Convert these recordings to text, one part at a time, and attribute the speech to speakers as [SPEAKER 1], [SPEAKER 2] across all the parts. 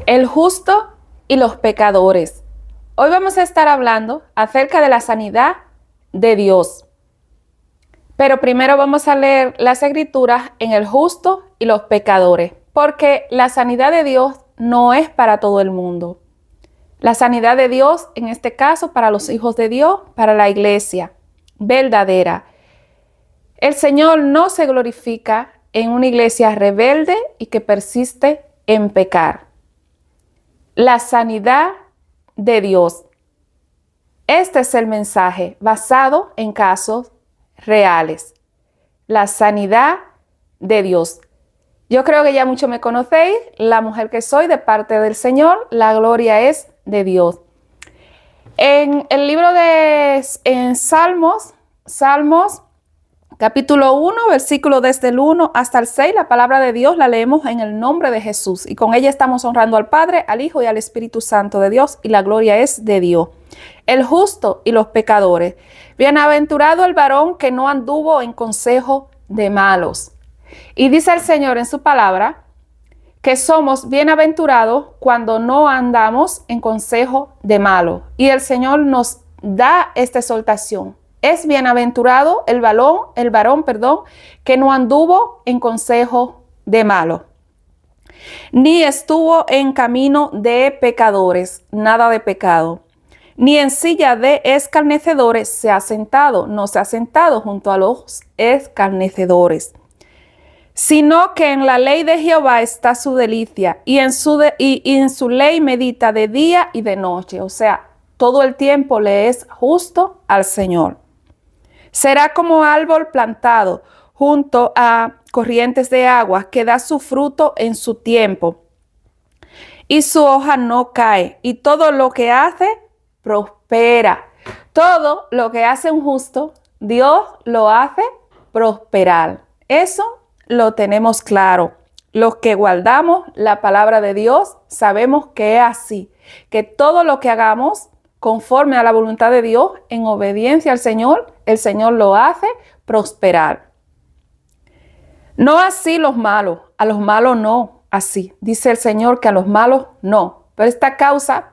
[SPEAKER 1] El justo y los pecadores. Hoy vamos a estar hablando acerca de la sanidad de Dios. Pero primero vamos a leer las escrituras en el justo y los pecadores, porque la sanidad de Dios no es para todo el mundo. La sanidad de Dios, en este caso, para los hijos de Dios, para la iglesia verdadera. El Señor no se glorifica en una iglesia rebelde y que persiste en pecar. La sanidad de Dios. Este es el mensaje basado en casos reales. La sanidad de Dios. Yo creo que ya mucho me conocéis, la mujer que soy de parte del Señor, la gloria es de Dios. En el libro de Salmos, capítulo 1, versículo desde el 1 hasta el 6, la palabra de Dios la leemos en el nombre de Jesús. Y con ella estamos honrando al Padre, al Hijo y al Espíritu Santo de Dios, y la gloria es de Dios. El justo y los pecadores. Bienaventurado el varón que no anduvo en consejo de malos. Y dice el Señor en su palabra que somos bienaventurados cuando no andamos en consejo de malos. Y el Señor nos da esta exhortación. Es bienaventurado el varón, que no anduvo en consejo de malos, ni estuvo en camino de pecadores, nada de pecado, ni en silla de escarnecedores se ha sentado, no se ha sentado junto a los escarnecedores, sino que en la ley de Jehová está su delicia, y en su ley medita de día y de noche. O sea, todo el tiempo le es justo al Señor. Será como árbol plantado junto a corrientes de agua, que da su fruto en su tiempo, y su hoja no cae, y todo lo que hace prospera. Todo lo que hace un justo, Dios lo hace prosperar. Eso lo tenemos claro. Los que guardamos la palabra de Dios sabemos que es así, que todo lo que hagamos conforme a la voluntad de Dios, en obediencia al Señor, el Señor lo hace prosperar. No así los malos, a los malos no, así. Dice el Señor que a los malos no. Por esta causa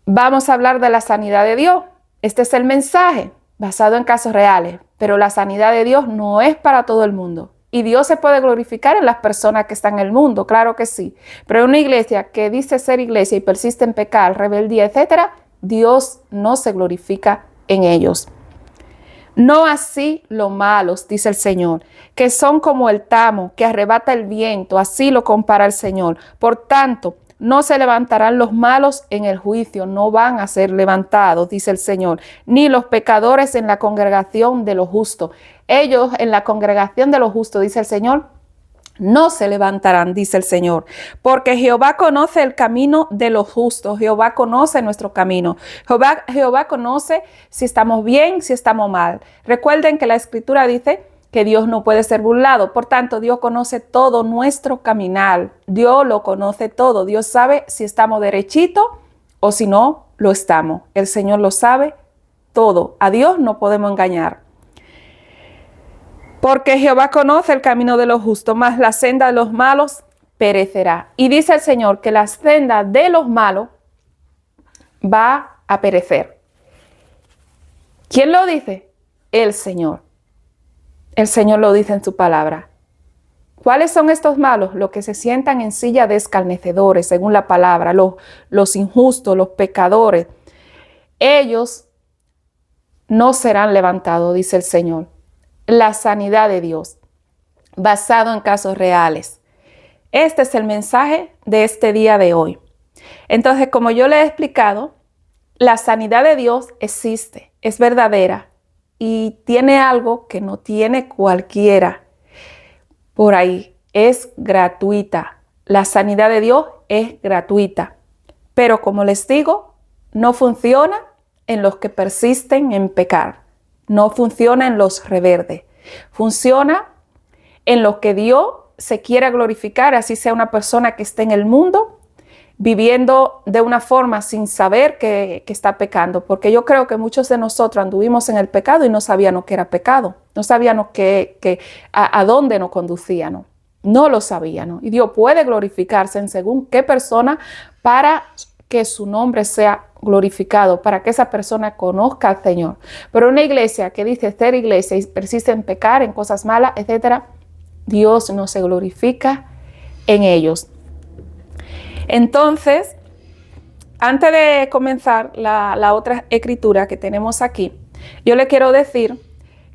[SPEAKER 1] vamos a hablar de la sanidad de Dios. Este es el mensaje basado en casos reales, pero la sanidad de Dios no es para todo el mundo. Y Dios se puede glorificar en las personas que están en el mundo, claro que sí. Pero en una iglesia que dice ser iglesia y persiste en pecar, rebeldía, etc., Dios no se glorifica en ellos. No así los malos, dice el Señor, que son como el tamo que arrebata el viento, así lo compara el Señor. Por tanto, no se levantarán los malos en el juicio, no van a ser levantados, dice el Señor, ni los pecadores en la congregación de los justos. Ellos en la congregación de los justos, dice el Señor, no se levantarán, dice el Señor, porque Jehová conoce el camino de los justos. Jehová conoce nuestro camino. Jehová conoce si estamos bien, si estamos mal. Recuerden que la Escritura dice que Dios no puede ser burlado. Por tanto, Dios conoce todo nuestro caminar. Dios lo conoce todo. Dios sabe si estamos derechito o si no lo estamos. El Señor lo sabe todo. A Dios no podemos engañar. Porque Jehová conoce el camino de los justos, mas la senda de los malos perecerá. Y dice el Señor que la senda de los malos va a perecer. ¿Quién lo dice? El Señor. El Señor lo dice en su palabra. ¿Cuáles son estos malos? Los que se sientan en silla de escarnecedores, según la palabra, los injustos, los pecadores. Ellos no serán levantados, dice el Señor. La sanidad de Dios, basado en casos reales. Este es el mensaje de este día de hoy. Entonces, como yo le he explicado, la sanidad de Dios existe, es verdadera y tiene algo que no tiene cualquiera. Por ahí, es gratuita. La sanidad de Dios es gratuita. Pero como les digo, no funciona en los que persisten en pecar. No funciona en los rebeldes. Funciona en los que Dios se quiera glorificar, así sea una persona que esté en el mundo, viviendo de una forma sin saber que está pecando. Porque yo creo que muchos de nosotros anduvimos en el pecado y no sabíamos que era pecado. No sabíamos a dónde nos conducía, ¿no? no lo sabía, ¿no? Y Dios puede glorificarse en según qué persona para que su nombre sea glorificado, para que esa persona conozca al Señor. Pero una iglesia que dice ser iglesia y persiste en pecar, en cosas malas, etcétera, Dios no se glorifica en ellos. Entonces, antes de comenzar la otra escritura que tenemos aquí, yo le quiero decir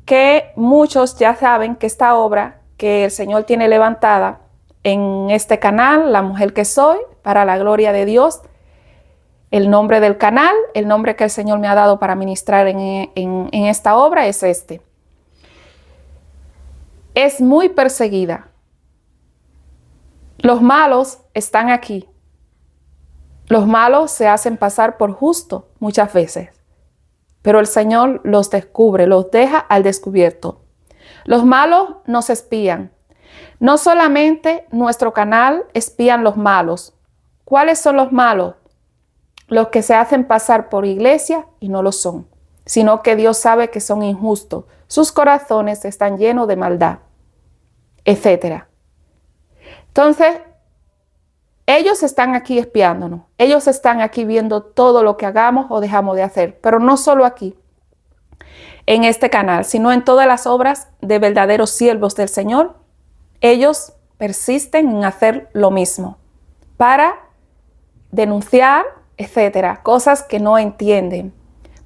[SPEAKER 1] que muchos ya saben que esta obra que el Señor tiene levantada en este canal, La Mujer que Soy, para la gloria de Dios, el nombre del canal, el nombre que el Señor me ha dado para ministrar en esta obra es este. Es muy perseguida. Los malos están aquí. Los malos se hacen pasar por justos muchas veces, pero el Señor los descubre, los deja al descubierto. Los malos nos espían. No solamente nuestro canal espían los malos. ¿Cuáles son los malos? Los que se hacen pasar por iglesia y no lo son, sino que Dios sabe que son injustos. Sus corazones están llenos de maldad, etc. Entonces, ellos están aquí espiándonos. Ellos están aquí viendo todo lo que hagamos o dejamos de hacer. Pero no solo aquí, en este canal, sino en todas las obras de verdaderos siervos del Señor. Ellos persisten en hacer lo mismo para denunciar, etcétera, cosas que no entienden.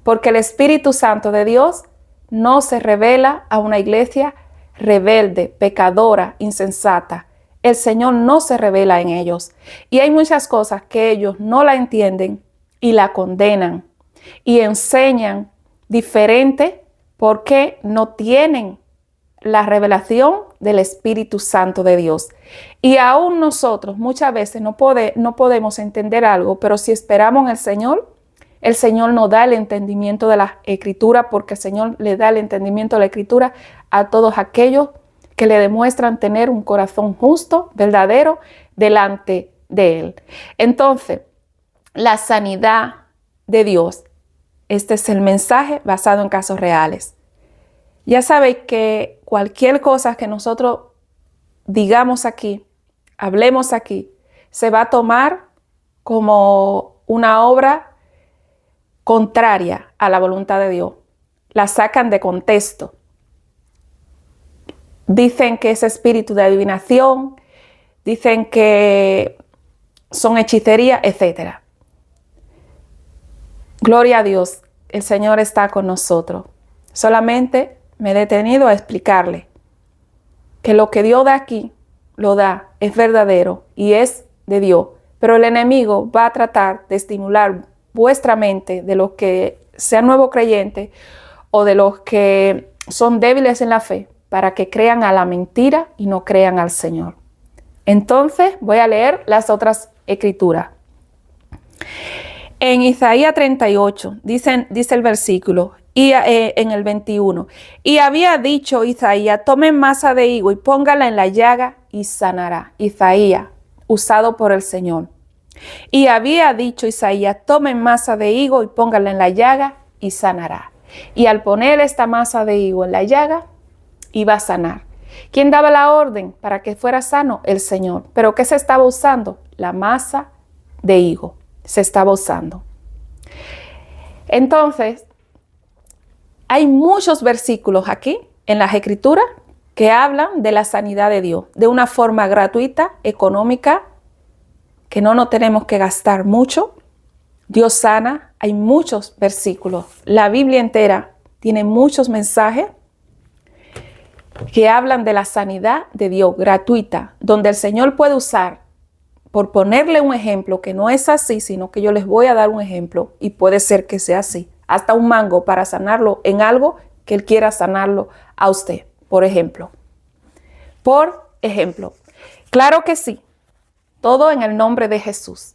[SPEAKER 1] Porque el Espíritu Santo de Dios no se revela a una iglesia rebelde, pecadora, insensata. El Señor no se revela en ellos. Y hay muchas cosas que ellos no la entienden y la condenan y enseñan diferente porque no tienen la revelación del Espíritu Santo de Dios. Y aún nosotros muchas veces no podemos entender algo, pero si esperamos en el Señor nos da el entendimiento de la Escritura, porque el Señor le da el entendimiento de la Escritura a todos aquellos que le demuestran tener un corazón justo, verdadero, delante de Él. Entonces, la sanidad de Dios. Este es el mensaje basado en casos reales. Ya sabéis que cualquier cosa que nosotros digamos aquí, hablemos aquí, se va a tomar como una obra contraria a la voluntad de Dios. La sacan de contexto. Dicen que es espíritu de adivinación, dicen que son hechicería, etc. Gloria a Dios, el Señor está con nosotros. Solamente me he detenido a explicarle que lo que Dios da aquí, lo da, es verdadero y es de Dios. Pero el enemigo va a tratar de estimular vuestra mente de los que sean nuevos creyentes o de los que son débiles en la fe, para que crean a la mentira y no crean al Señor. Entonces voy a leer las otras escrituras. En Isaías 38 dice el versículo, y en el 21, y había dicho Isaías, tomen masa de higo y póngala en la llaga y sanará. Isaías, usado por el Señor. Y había dicho Isaías, tomen masa de higo y póngala en la llaga y sanará. Y al poner esta masa de higo en la llaga, iba a sanar. ¿Quién daba la orden para que fuera sano? El Señor. ¿Pero qué se estaba usando? La masa de higo se estaba usando. Entonces, hay muchos versículos aquí en las Escrituras que hablan de la sanidad de Dios, de una forma gratuita, económica, que no nos tenemos que gastar mucho. Dios sana. Hay muchos versículos. La Biblia entera tiene muchos mensajes que hablan de la sanidad de Dios gratuita, donde el Señor puede usar, por ponerle un ejemplo que no es así, sino que yo les voy a dar un ejemplo y puede ser que sea así, hasta un mango para sanarlo en algo que Él quiera sanarlo a usted, por ejemplo. Por ejemplo, claro que sí, todo en el nombre de Jesús,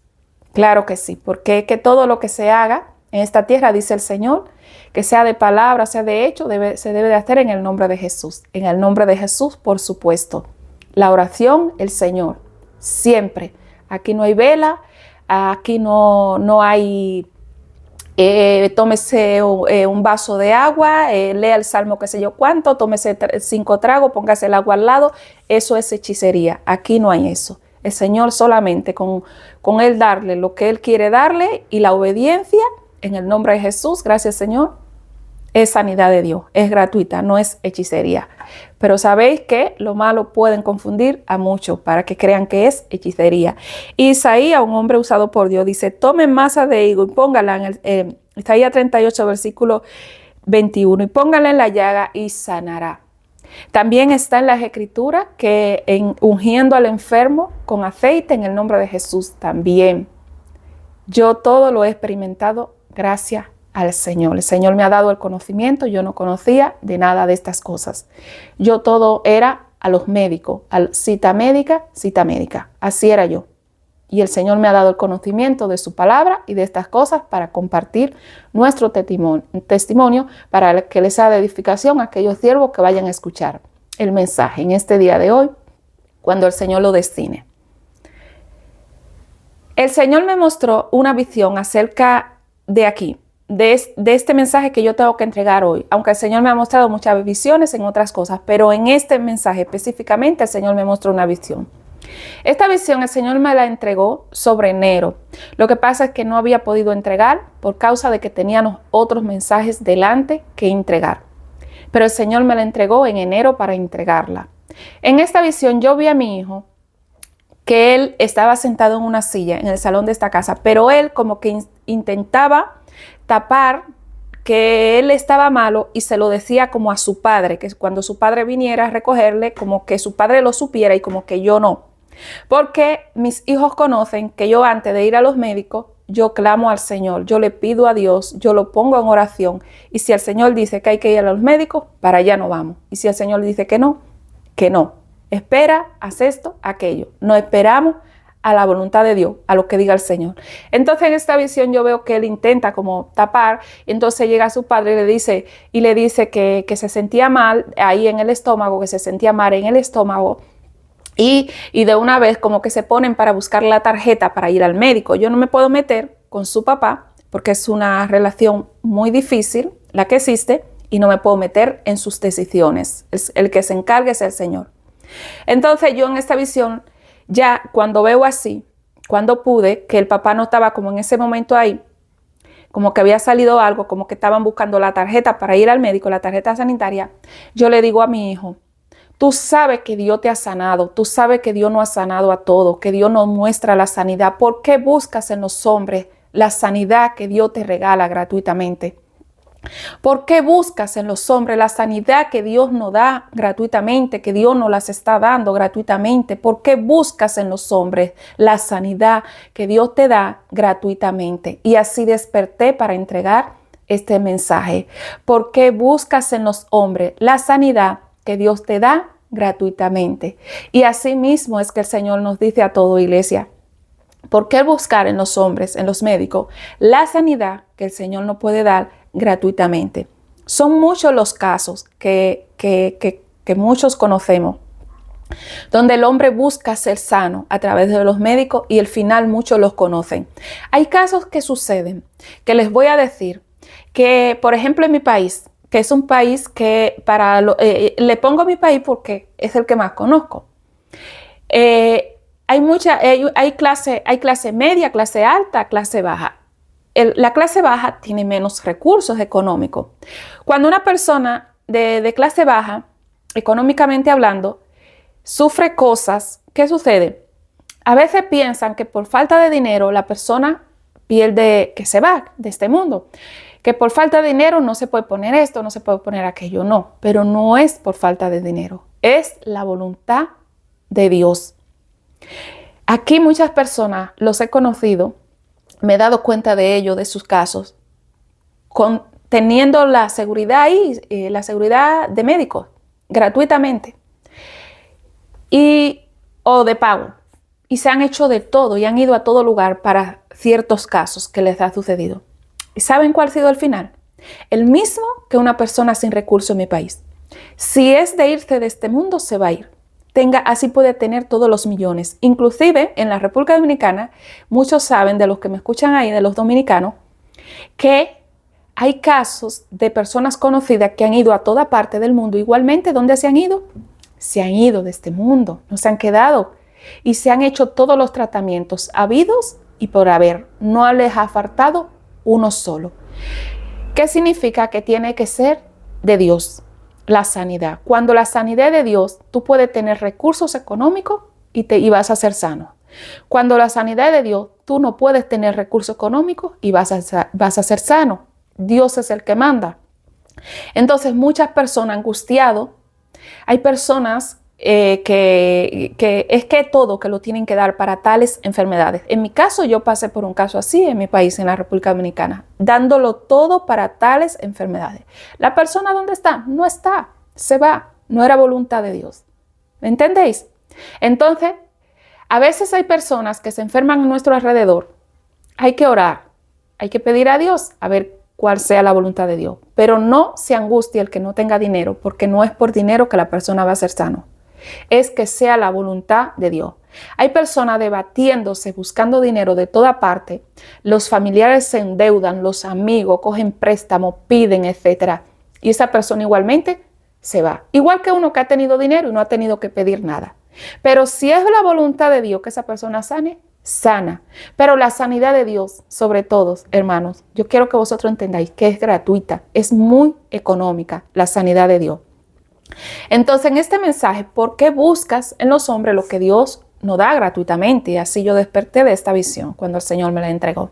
[SPEAKER 1] claro que sí, porque es que todo lo que se haga en esta tierra, dice el Señor, que sea de palabra, sea de hecho, se debe de hacer en el nombre de Jesús. En el nombre de Jesús, por supuesto. La oración, el Señor, siempre. Aquí no hay vela, aquí no hay tómese un vaso de agua, lea el salmo qué sé yo cuánto, tómese 5 tragos, póngase el agua al lado. Eso es hechicería. Aquí no hay eso. El Señor solamente con Él darle lo que Él quiere darle y la obediencia en el nombre de Jesús, gracias Señor, es sanidad de Dios, es gratuita, no es hechicería. Pero sabéis que lo malo pueden confundir a muchos para que crean que es hechicería. Isaías, un hombre usado por Dios, dice, tomen masa de higo y póngala en Isaías 38, versículo 21, y póngala en la llaga y sanará. También está en las escrituras que ungiendo al enfermo con aceite en el nombre de Jesús también. Yo todo lo he experimentado gracias al Señor. El Señor me ha dado el conocimiento, yo no conocía de nada de estas cosas. Yo todo era a los médicos, cita médica, así era yo. Y el Señor me ha dado el conocimiento de su palabra y de estas cosas para compartir nuestro testimonio para que les haga edificación a aquellos siervos que vayan a escuchar el mensaje en este día de hoy, cuando el Señor lo destine. El Señor me mostró una visión acerca de aquí, de este mensaje que yo tengo que entregar hoy. Aunque el Señor me ha mostrado muchas visiones en otras cosas, pero en este mensaje específicamente el Señor me mostró una visión. Esta visión el Señor me la entregó sobre enero. Lo que pasa es que no había podido entregar por causa de que teníamos otros mensajes delante que entregar. Pero el Señor me la entregó en enero para entregarla. En esta visión yo vi a mi hijo que él estaba sentado en una silla en el salón de esta casa, pero él como que intentaba tapar que él estaba malo y se lo decía como a su padre, que cuando su padre viniera a recogerle, como que su padre lo supiera y como que yo no. Porque mis hijos conocen que yo antes de ir a los médicos, yo clamo al Señor, yo le pido a Dios, yo lo pongo en oración. Y si el Señor dice que hay que ir a los médicos, para allá no vamos. Y si el Señor dice que no, que no. Espera, haz esto, aquello. No esperamos a la voluntad de Dios, a lo que diga el Señor. Entonces en esta visión yo veo que él intenta como tapar, y entonces llega a su padre y le dice que se sentía mal ahí en el estómago, que se sentía mal en el estómago, y de una vez como que se ponen para buscar la tarjeta para ir al médico. Yo no me puedo meter con su papá porque es una relación muy difícil la que existe y no me puedo meter en sus decisiones. El que se encargue es el Señor. Entonces yo en esta visión, ya cuando veo así, cuando pude, que el papá no estaba como en ese momento ahí, como que había salido algo, como que estaban buscando la tarjeta para ir al médico, la tarjeta sanitaria, yo le digo a mi hijo, tú sabes que Dios te ha sanado, tú sabes que Dios no ha sanado a todos, que Dios nos muestra la sanidad. ¿Por qué buscas en los hombres la sanidad que Dios te regala gratuitamente? ¿Por qué buscas en los hombres la sanidad que Dios nos da gratuitamente, que Dios nos las está dando gratuitamente? ¿Por qué buscas en los hombres la sanidad que Dios te da gratuitamente? Y así desperté para entregar este mensaje. ¿Por qué buscas en los hombres la sanidad que Dios te da gratuitamente? Y así mismo es que el Señor nos dice a toda iglesia. ¿Por qué buscar en los hombres, en los médicos, la sanidad que el Señor nos puede dar gratuitamente? Son muchos los casos que muchos conocemos, donde el hombre busca ser sano a través de los médicos y al final muchos los conocen. Hay casos que suceden, que les voy a decir, que por ejemplo en mi país, que es un país que le pongo mi país porque es el que más conozco. Hay clase media, clase alta, clase baja. La clase baja tiene menos recursos económicos. Cuando una persona de clase baja, económicamente hablando, sufre cosas, ¿qué sucede? A veces piensan que por falta de dinero la persona pierde, que se va de este mundo. Que por falta de dinero no se puede poner esto, no se puede poner aquello. No, pero no es por falta de dinero. Es la voluntad de Dios. Aquí muchas personas los he conocido, me he dado cuenta de ello, de sus casos, teniendo la seguridad la seguridad de médicos, gratuitamente, o de pago. Y se han hecho de todo y han ido a todo lugar para ciertos casos que les ha sucedido. ¿Y saben cuál ha sido el final? El mismo que una persona sin recursos en mi país. Si es de irse de este mundo, se va a ir. Así puede tener todos los millones. Inclusive en la República Dominicana, muchos saben de los que me escuchan ahí, de los dominicanos, que hay casos de personas conocidas que han ido a toda parte del mundo. Igualmente, ¿dónde se han ido? Se han ido de este mundo, no se han quedado y se han hecho todos los tratamientos habidos y por haber. No les ha faltado uno solo. ¿Qué significa? Que tiene que ser de Dios la sanidad. Cuando la sanidad es de Dios, tú puedes tener recursos económicos y vas a ser sano. Cuando la sanidad es de Dios, tú no puedes tener recursos económicos y vas a ser sano. Dios es el que manda. Entonces, muchas personas angustiadas, hay personas que es que todo que lo tienen que dar para tales enfermedades. En mi caso, yo pasé por un caso así en mi país, en la República Dominicana, dándolo todo para tales enfermedades. La persona, ¿dónde está? No está, se va. No era voluntad de Dios. ¿Me entendéis? Entonces, a veces hay personas que se enferman a nuestro alrededor. Hay que orar, hay que pedir a Dios a ver cuál sea la voluntad de Dios. Pero no se angustie el que no tenga dinero, porque no es por dinero que la persona va a ser sano. Es que sea la voluntad de Dios. Hay personas debatiéndose, buscando dinero de toda parte. Los familiares se endeudan, los amigos cogen préstamos, piden, etc. Y esa persona igualmente se va. Igual que uno que ha tenido dinero y no ha tenido que pedir nada. Pero si es la voluntad de Dios que esa persona sane, sana. Pero la sanidad de Dios, sobre todo, hermanos, yo quiero que vosotros entendáis que es gratuita, es muy económica la sanidad de Dios. Entonces, en este mensaje, ¿por qué buscas en los hombres lo que Dios nos da gratuitamente? Y así yo desperté de esta visión cuando el Señor me la entregó.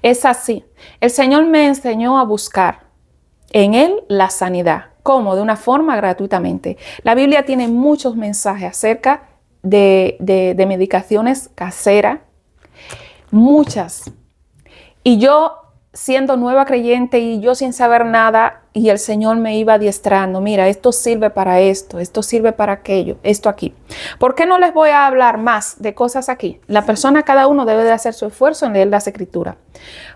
[SPEAKER 1] Es así. El Señor me enseñó a buscar en Él la sanidad. ¿Cómo? De una forma gratuitamente. La Biblia tiene muchos mensajes acerca de medicaciones caseras. Muchas. Y yo, siendo nueva creyente y yo sin saber nada, y el Señor me iba adiestrando, mira, esto sirve para esto sirve para aquello, esto aquí. ¿Por qué no les voy a hablar más de cosas aquí? La persona, cada uno debe de hacer su esfuerzo en leer las Escrituras.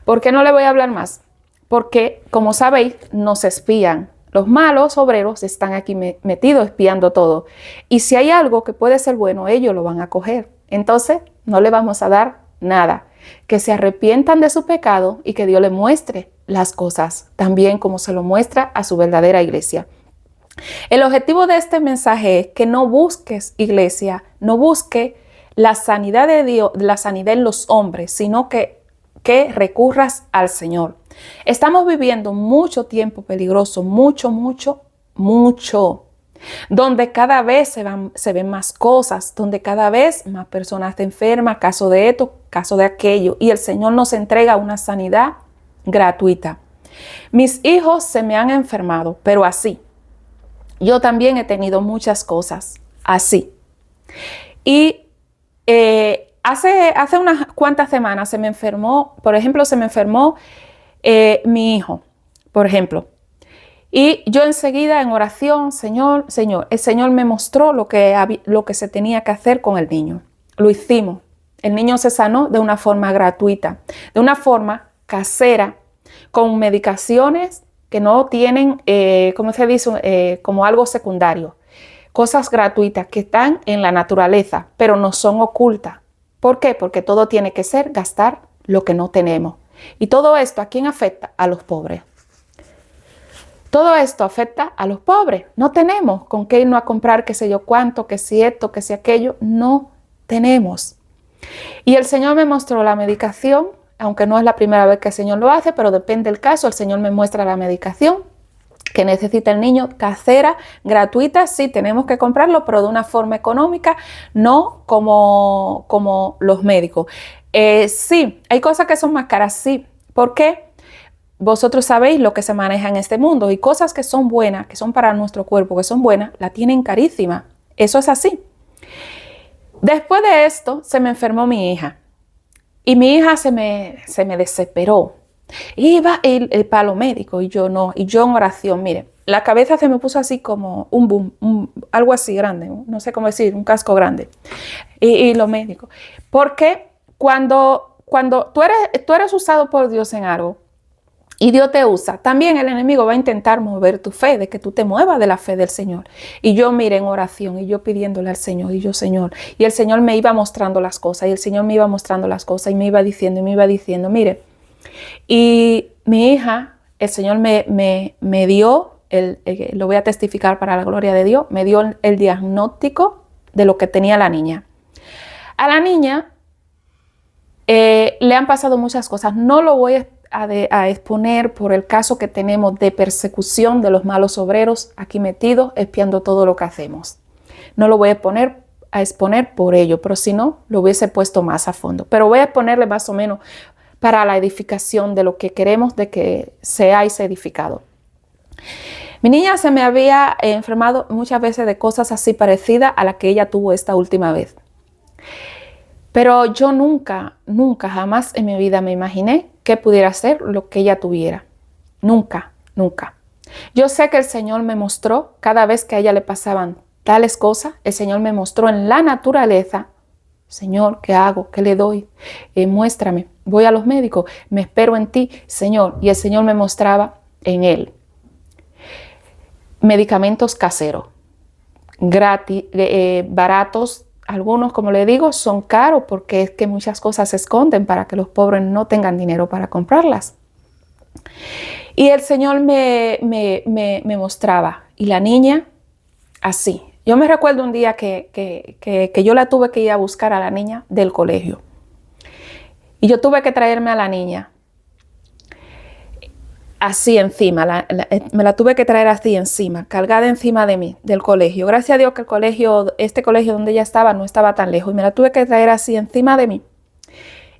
[SPEAKER 1] ¿Por qué no les voy a hablar más? Porque, como sabéis, nos espían. Los malos obreros están aquí metidos espiando todo. Y si hay algo que puede ser bueno, ellos lo van a coger. Entonces, no le vamos a dar nada. Que se arrepientan de su pecado y que Dios le muestre las cosas, también como se lo muestra a su verdadera iglesia. El objetivo de este mensaje es que no busques, iglesia, no busque la sanidad de Dios, la sanidad en los hombres, sino que recurras al Señor. Estamos viviendo mucho tiempo peligroso, mucho, donde cada vez se ven más cosas, donde cada vez más personas se enferman, caso de esto, caso de aquello, y el Señor nos entrega una sanidad gratuita. Mis hijos se me han enfermado, pero así. Yo también he tenido muchas cosas así. Y hace unas cuantas semanas se me enfermó, por ejemplo, mi hijo, por ejemplo. Y yo enseguida en oración, Señor, el Señor me mostró lo que se tenía que hacer con el niño. Lo hicimos. El niño se sanó de una forma gratuita, de una forma casera, con medicaciones que no tienen, ¿cómo se dice? Como algo secundario. Cosas gratuitas que están en la naturaleza, pero no son ocultas. ¿Por qué? Porque todo tiene que ser gastar lo que no tenemos. Y todo esto, ¿a quién afecta? A los pobres. Todo esto afecta a los pobres. No tenemos con qué irnos a comprar qué sé yo cuánto, que si esto, que si aquello. No tenemos. Y el Señor me mostró la medicación, aunque no es la primera vez que el Señor lo hace, pero depende del caso. El Señor me muestra la medicación que necesita el niño, casera, gratuita. Sí, tenemos que comprarlo, pero de una forma económica, no como los médicos. Sí, hay cosas que son más caras, sí. ¿Por qué? Vosotros sabéis lo que se maneja en este mundo y cosas que son buenas, que son para nuestro cuerpo, que son buenas, la tienen carísima. Eso es así. Después de esto, se me enfermó mi hija y mi hija se me desesperó. Iba para lo médico y yo no, y yo en oración, mire, la cabeza se me puso así como un boom, algo así grande, no sé cómo decir, un casco grande. Y lo médico. Porque cuando tú eres usado por Dios en algo, y Dios te usa, también el enemigo va a intentar mover tu fe, de que tú te muevas de la fe del Señor. Y yo, mire, en oración, y yo pidiéndole al Señor, y yo, Señor, y el Señor me iba mostrando las cosas, y el Señor me iba mostrando las cosas, y me iba diciendo, mire, Y mi hija, el Señor me dio, lo voy a testificar para la gloria de Dios, me dio el diagnóstico de lo que tenía la niña. A la niña le han pasado muchas cosas. No lo voy a exponer por el caso que tenemos de persecución de los malos obreros aquí metidos, espiando todo lo que hacemos. No lo voy a exponer por ello, pero si no, lo hubiese puesto más a fondo. Pero voy a exponerle más o menos para la edificación de lo que queremos de que seáis edificados. Mi niña se me había enfermado muchas veces de cosas así parecidas a las que ella tuvo esta última vez. Pero yo nunca, jamás en mi vida me imaginé que pudiera ser lo que ella tuviera. Nunca. Yo sé que el Señor me mostró cada vez que a ella le pasaban tales cosas, el Señor me mostró en la naturaleza. Señor, ¿qué hago? ¿Qué le doy? Muéstrame. Voy a los médicos, me espero en ti, Señor. Y el Señor me mostraba en él medicamentos caseros, gratis, baratos. Algunos, como le digo, son caros porque es que muchas cosas se esconden para que los pobres no tengan dinero para comprarlas. Y el Señor me mostraba. Y la niña, así. Yo me recuerdo un día que yo la tuve que ir a buscar a la niña del colegio. Y yo tuve que traerme a la niña así encima, me la tuve que traer así encima, cargada encima de mí, del colegio. Gracias a Dios que este colegio donde ella estaba no estaba tan lejos y me la tuve que traer así encima de mí.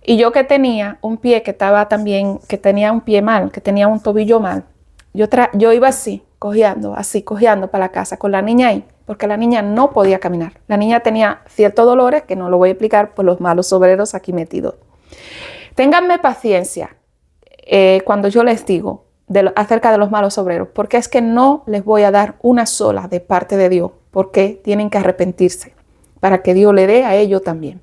[SPEAKER 1] Y yo que tenía un pie que tenía un pie mal, que tenía un tobillo mal, yo iba así, cojeando para la casa con la niña ahí, porque la niña no podía caminar. La niña tenía ciertos dolores que no lo voy a explicar por los malos obreros aquí metidos. Ténganme paciencia cuando yo les digo acerca de los malos obreros, porque es que no les voy a dar una sola de parte de Dios, porque tienen que arrepentirse para que Dios le dé a ellos también.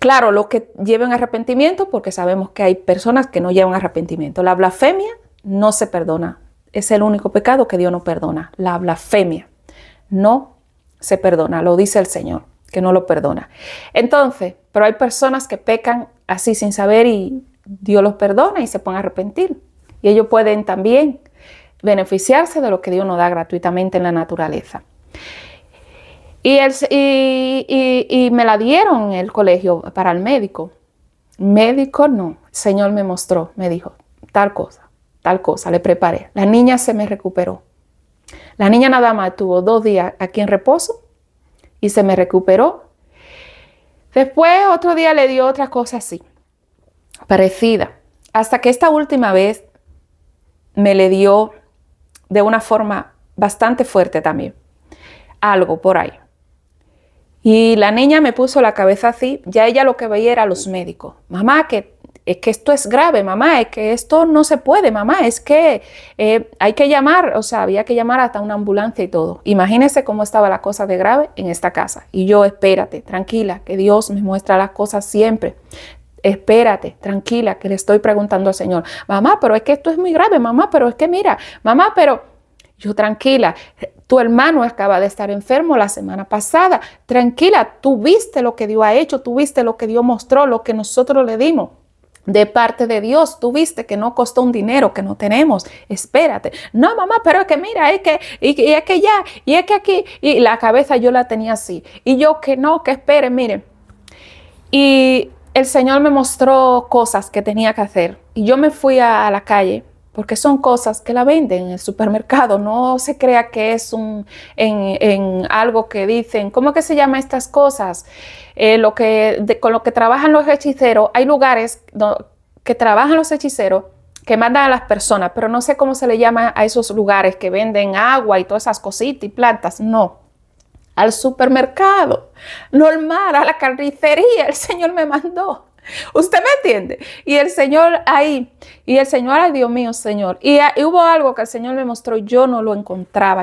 [SPEAKER 1] Claro, los que lleven arrepentimiento, porque sabemos que hay personas que no llevan arrepentimiento. La blasfemia no se perdona. Es el único pecado que Dios no perdona. La blasfemia no se perdona, lo dice el Señor, que no lo perdona. Entonces, pero hay personas que pecan así sin saber y Dios los perdona y se pueden arrepentir. Y ellos pueden también beneficiarse de lo que Dios nos da gratuitamente en la naturaleza. Y me la dieron en el colegio para el médico. Médico no. El Señor me mostró, me dijo, tal cosa, le preparé. La niña se me recuperó. La niña nada más tuvo 2 días aquí en reposo y se me recuperó. Después otro día le dio otra cosa así, parecida. Hasta que esta última vez me le dio de una forma bastante fuerte también. Algo por ahí. Y la niña me puso la cabeza así, ya ella lo que veía era a los médicos. Mamá, es que esto es grave, mamá, es que esto no se puede, mamá, es que hay que llamar, o sea, había que llamar hasta una ambulancia y todo. Imagínense cómo estaba la cosa de grave en esta casa. Y yo, espérate, tranquila, que Dios me muestra las cosas siempre. Espérate, tranquila, que le estoy preguntando al Señor. Mamá, pero es que esto es muy grave, mamá, pero es que mira, mamá, pero... Yo, tranquila, tu hermano acaba de estar enfermo la semana pasada. Tranquila, tú viste lo que Dios ha hecho, tú viste lo que Dios mostró, lo que nosotros le dimos de parte de Dios. Tú viste que no costó un dinero que no tenemos. Espérate. No, mamá, pero es que mira, es que ya, y es que aquí. Y la cabeza yo la tenía así. Y yo que no, que espere, mire. Y el Señor me mostró cosas que tenía que hacer. Y yo me fui a la calle. Porque son cosas que la venden en el supermercado. No se crea que es en algo que dicen. ¿Cómo que se llama estas cosas? Con lo que trabajan los hechiceros. Hay lugares que trabajan los hechiceros que mandan a las personas, pero no sé cómo se le llama a esos lugares que venden agua y todas esas cositas y plantas. No. Al supermercado normal, a la carnicería, el Señor me mandó. ¿Usted me entiende? Y el Señor ahí, ay Dios mío, Señor. Y hubo algo que el Señor me mostró, yo no lo encontraba,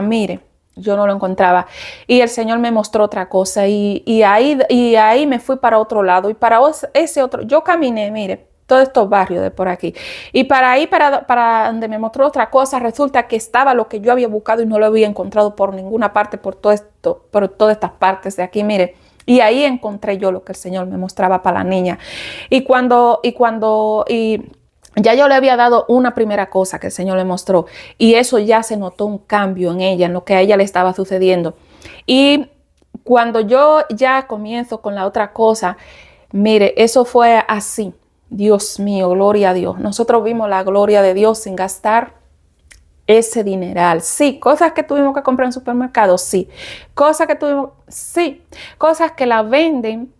[SPEAKER 1] mire, yo no lo encontraba. Y el Señor me mostró otra cosa y ahí me fui para otro lado y para ese otro, yo caminé, mire, todos estos barrios de por aquí. Y para ahí, para donde me mostró otra cosa, resulta que estaba lo que yo había buscado y no lo había encontrado por ninguna parte, por todas estas partes de aquí, mire. Y ahí encontré yo lo que el Señor me mostraba para la niña. Y ya yo le había dado una primera cosa que el Señor le mostró. Y eso ya se notó un cambio en ella, en lo que a ella le estaba sucediendo. Y cuando yo ya comienzo con la otra cosa, mire, eso fue así. Dios mío, gloria a Dios. Nosotros vimos la gloria de Dios sin gastar ese dineral. Sí, cosas que tuvimos que comprar en supermercados, sí. Cosas que la venden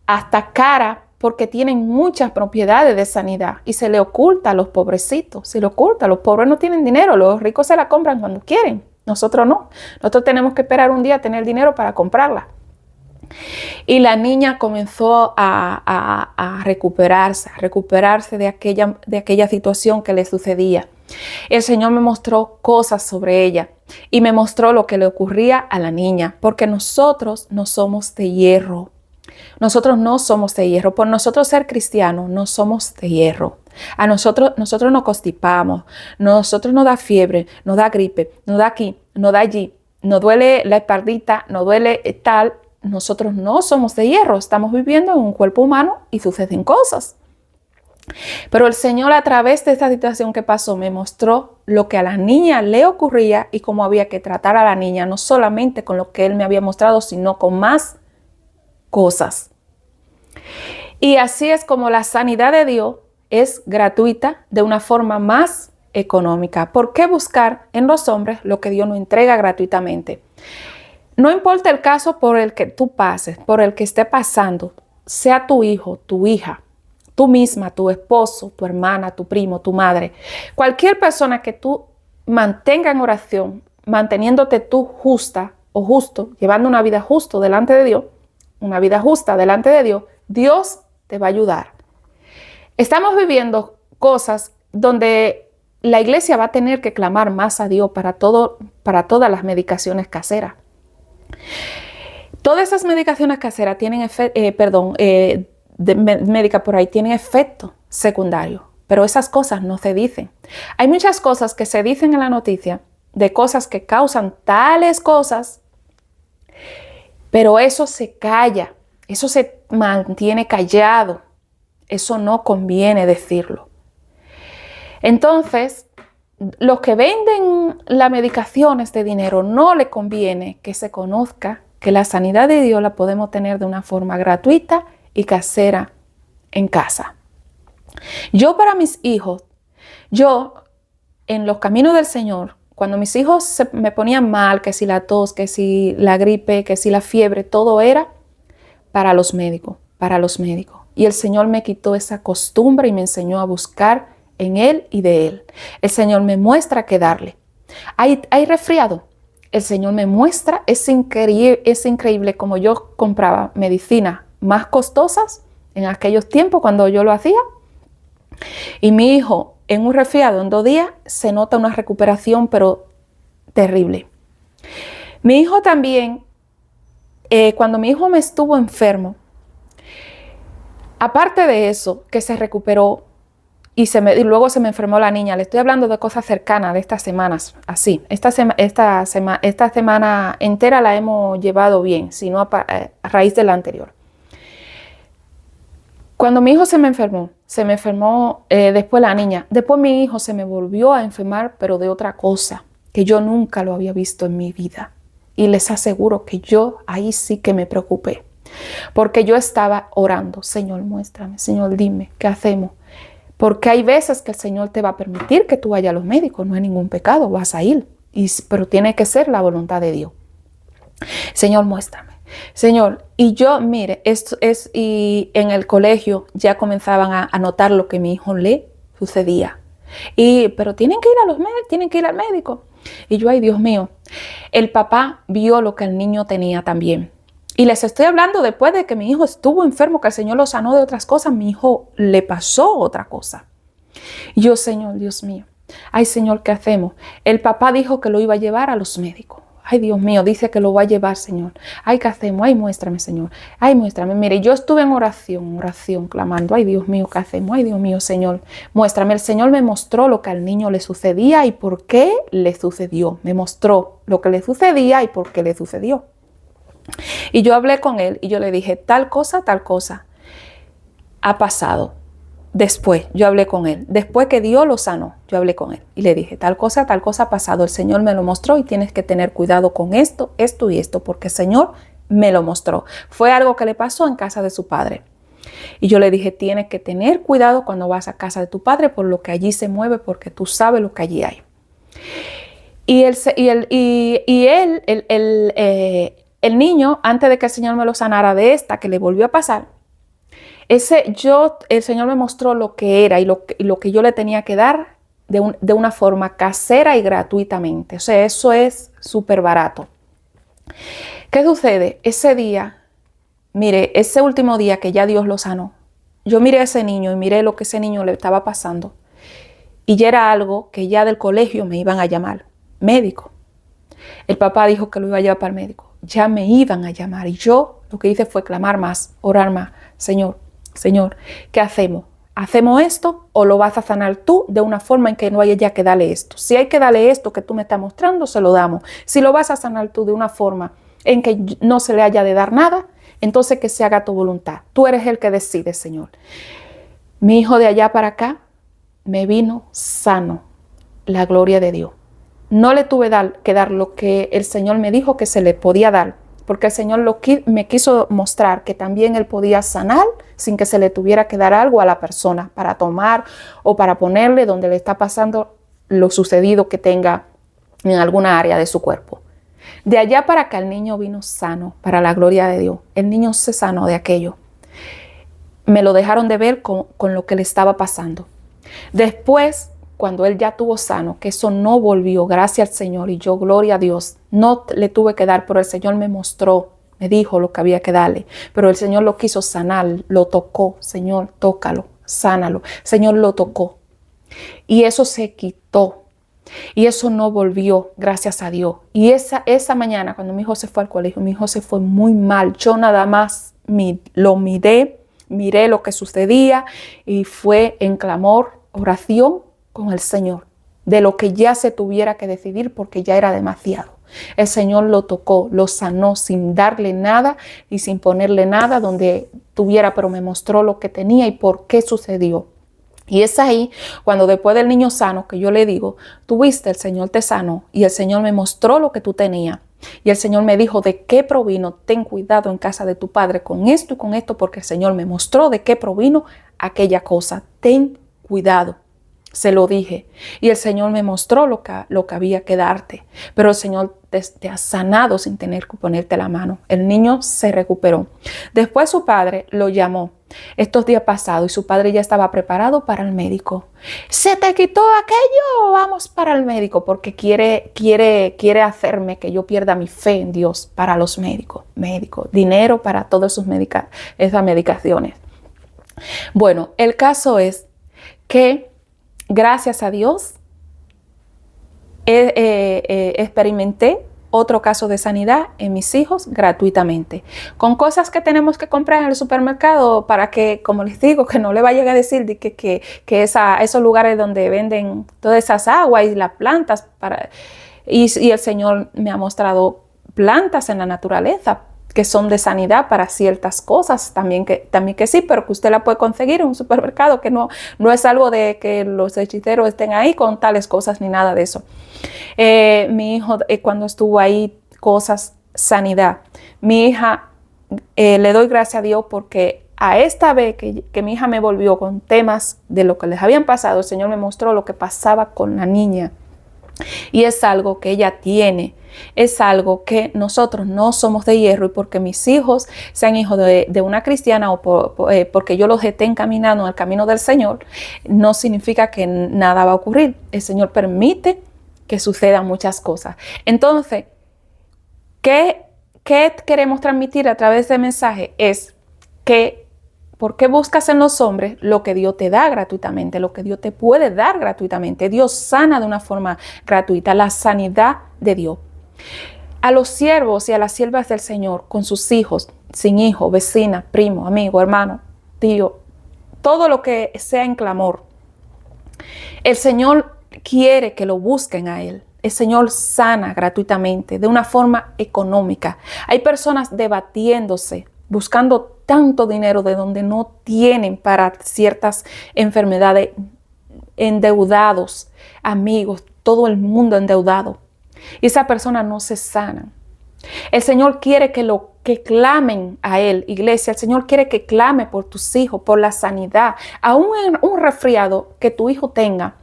[SPEAKER 1] hasta cara porque tienen muchas propiedades de sanidad y se le oculta a los pobrecitos, se le oculta. Los pobres no tienen dinero, los ricos se la compran cuando quieren. Nosotros no. Nosotros tenemos que esperar un día a tener dinero para comprarla. Y la niña comenzó a recuperarse de aquella situación que le sucedía. El Señor me mostró cosas sobre ella y me mostró lo que le ocurría a la niña, porque nosotros no somos de hierro. Nosotros no somos de hierro. Por nosotros ser cristianos, no somos de hierro. A nosotros nos constipamos, nosotros nos da fiebre, nos da gripe, nos da aquí, nos da allí, nos duele la espaldita, nos duele tal. Nosotros no somos de hierro, estamos viviendo en un cuerpo humano y suceden cosas. Pero el Señor, a través de esta situación que pasó, me mostró lo que a la niña le ocurría y cómo había que tratar a la niña, no solamente con lo que Él me había mostrado, sino con más cosas. Y así es como la sanidad de Dios es gratuita de una forma más económica. ¿Por qué buscar en los hombres lo que Dios nos entrega gratuitamente? No importa el caso por el que tú pases, por el que esté pasando, sea tu hijo, tu hija, tú misma, tu esposo, tu hermana, tu primo, tu madre, cualquier persona que tú mantenga en oración, manteniéndote tú justa o justo, llevando una vida justa delante de Dios, Dios te va a ayudar. Estamos viviendo cosas donde la iglesia va a tener que clamar más a Dios para todas las medicaciones caseras. Todas esas medicaciones caseras tienen médicas por ahí tienen efectos secundarios, pero esas cosas no se dicen. Hay muchas cosas que se dicen en la noticia de cosas que causan tales cosas, pero eso se calla, eso se mantiene callado, eso no conviene decirlo. Entonces, los que venden las medicaciones de dinero no le conviene que se conozca que la sanidad de Dios la podemos tener de una forma gratuita y casera en casa. Yo para mis hijos, en los caminos del Señor, cuando mis hijos se me ponían mal, que si la tos, que si la gripe, que si la fiebre, todo era para los médicos. Y el Señor me quitó esa costumbre y me enseñó a buscar en Él y de Él. El Señor me muestra qué darle. Hay resfriado. El Señor me muestra, es increíble como yo compraba medicinas más costosas en aquellos tiempos cuando yo lo hacía. Y mi hijo, en un resfriado en 2 días, se nota una recuperación, pero terrible. Mi hijo también, cuando mi hijo me estuvo enfermo, aparte de eso, que se recuperó y luego se me enfermó la niña, le estoy hablando de cosas cercanas de estas semanas, así. Esta semana entera la hemos llevado bien, sino a raíz de la anterior. Cuando mi hijo se me enfermó después la niña. Después mi hijo se me volvió a enfermar, pero de otra cosa, que yo nunca lo había visto en mi vida. Y les aseguro que yo ahí sí que me preocupé. Porque yo estaba orando, Señor, muéstrame, Señor, dime, ¿qué hacemos? Porque hay veces que el Señor te va a permitir que tú vayas a los médicos, no hay ningún pecado, vas a ir. Pero tiene que ser la voluntad de Dios. Señor, muéstrame. Señor, y yo, mire, y en el colegio ya comenzaban a notar lo que a mi hijo le sucedía. Pero tienen que ir al médico. Y yo, ay, Dios mío, el papá vio lo que el niño tenía también. Y les estoy hablando después de que mi hijo estuvo enfermo, que el Señor lo sanó de otras cosas, mi hijo le pasó otra cosa. Y yo, Señor, Dios mío, ay, Señor, ¿qué hacemos? El papá dijo que lo iba a llevar a los médicos. Ay, Dios mío, dice que lo va a llevar, Señor. Ay, ¿qué hacemos? Ay, muéstrame, Señor. Ay, muéstrame. Mire, yo estuve en oración, clamando. Ay, Dios mío, ¿qué hacemos? Ay, Dios mío, Señor, muéstrame. El Señor me mostró lo que al niño le sucedía y por qué le sucedió. Me mostró lo que le sucedía y por qué le sucedió. Y yo hablé con él y yo le dije, tal cosa ha pasado. Después yo hablé con él, después que Dios lo sanó, yo hablé con él y le dije, tal cosa ha pasado, el Señor me lo mostró y tienes que tener cuidado con esto, esto y esto, porque el Señor me lo mostró. Fue algo que le pasó en casa de su padre. Y yo le dije, tienes que tener cuidado cuando vas a casa de tu padre por lo que allí se mueve, porque tú sabes lo que allí hay. El niño, antes de que el Señor me lo sanara de esta que le volvió a pasar, el Señor me mostró lo que era y lo que yo le tenía que dar de una forma casera y gratuitamente. O sea, eso es súper barato. ¿Qué sucede? Ese día, mire, ese último día que ya Dios lo sanó, yo miré a ese niño y miré lo que ese niño le estaba pasando. Y ya era algo que ya del colegio me iban a llamar médico. El papá dijo que lo iba a llevar para el médico. Ya me iban a llamar y yo lo que hice fue clamar más, orar más. Señor, ¿qué hacemos? ¿Hacemos esto o lo vas a sanar tú de una forma en que no haya ya que darle esto? Si hay que darle esto que tú me estás mostrando, se lo damos. Si lo vas a sanar tú de una forma en que no se le haya de dar nada, entonces que se haga tu voluntad. Tú eres el que decide, Señor. Mi hijo de allá para acá me vino sano, la gloria de Dios. No le tuve que dar lo que el Señor me dijo que se le podía dar, porque el Señor me quiso mostrar que también Él podía sanar sin que se le tuviera que dar algo a la persona para tomar o para ponerle donde le está pasando lo sucedido que tenga en alguna área de su cuerpo. De allá para acá el niño vino sano, para la gloria de Dios. El niño se sanó de aquello. Me lo dejaron de ver con lo que le estaba pasando. Después, cuando él ya tuvo sano, que eso no volvió, gracias al Señor, y yo, gloria a Dios, no le tuve que dar, pero el Señor me mostró, me dijo lo que había que darle, pero el Señor lo quiso sanar, lo tocó. Señor, tócalo, sánalo. Señor, lo tocó. Y eso se quitó. Y eso no volvió, gracias a Dios. Y esa mañana, cuando mi hijo se fue al colegio, mi hijo se fue muy mal. Yo nada más lo miré lo que sucedía y fue en clamor, oración con el Señor, de lo que ya se tuviera que decidir porque ya era demasiado. El Señor lo tocó, lo sanó sin darle nada y sin ponerle nada donde tuviera, pero me mostró lo que tenía y por qué sucedió. Y es ahí cuando después del niño sano que yo le digo, tú viste, el Señor te sanó y el Señor me mostró lo que tú tenías. Y el Señor me dijo de qué provino, ten cuidado en casa de tu padre con esto y con esto, porque el Señor me mostró de qué provino aquella cosa. Ten cuidado. Se lo dije. Y el Señor me mostró lo que había que darte. Pero el Señor te ha sanado sin tener que ponerte la mano. El niño se recuperó. Después su padre lo llamó estos días pasados y su padre ya estaba preparado para el médico. ¿Se te quitó aquello? Vamos para el médico porque quiere hacerme que yo pierda mi fe en Dios para los médicos. Dinero para todas esas medicaciones. Bueno, el caso es que gracias a Dios, experimenté otro caso de sanidad en mis hijos gratuitamente, con cosas que tenemos que comprar en el supermercado para que, como les digo, que no le vayan a decir que esos lugares donde venden todas esas aguas y las plantas, y el Señor me ha mostrado plantas en la naturaleza que son de sanidad para ciertas cosas, también que sí, pero que usted la puede conseguir en un supermercado, que no es algo de que los hechiceros estén ahí con tales cosas ni nada de eso. Mi hijo, cuando estuvo ahí, cosas, sanidad. Mi hija, le doy gracias a Dios porque a esta vez que mi hija me volvió con temas de lo que les habían pasado, el Señor me mostró lo que pasaba con la niña. Y es algo que ella tiene, es algo que nosotros no somos de hierro, y porque mis hijos sean hijos de una cristiana o porque yo los esté encaminando al camino del Señor, no significa que nada va a ocurrir. El Señor permite que sucedan muchas cosas. Entonces, ¿qué queremos transmitir a través de este mensaje? Es que ¿por qué buscas en los hombres lo que Dios te da gratuitamente, lo que Dios te puede dar gratuitamente? Dios sana de una forma gratuita, la sanidad de Dios. A los siervos y a las siervas del Señor, con sus hijos, sin hijos, vecina, primo, amigo, hermano, tío, todo lo que sea en clamor, el Señor quiere que lo busquen a Él. El Señor sana gratuitamente, de una forma económica. Hay personas debatiéndose, buscando tanto dinero de donde no tienen para ciertas enfermedades, endeudados, amigos, todo el mundo endeudado. Y esa persona no se sana. El Señor quiere que clamen a Él, iglesia. El Señor quiere que clame por tus hijos, por la sanidad. Aún en un resfriado que tu hijo tenga,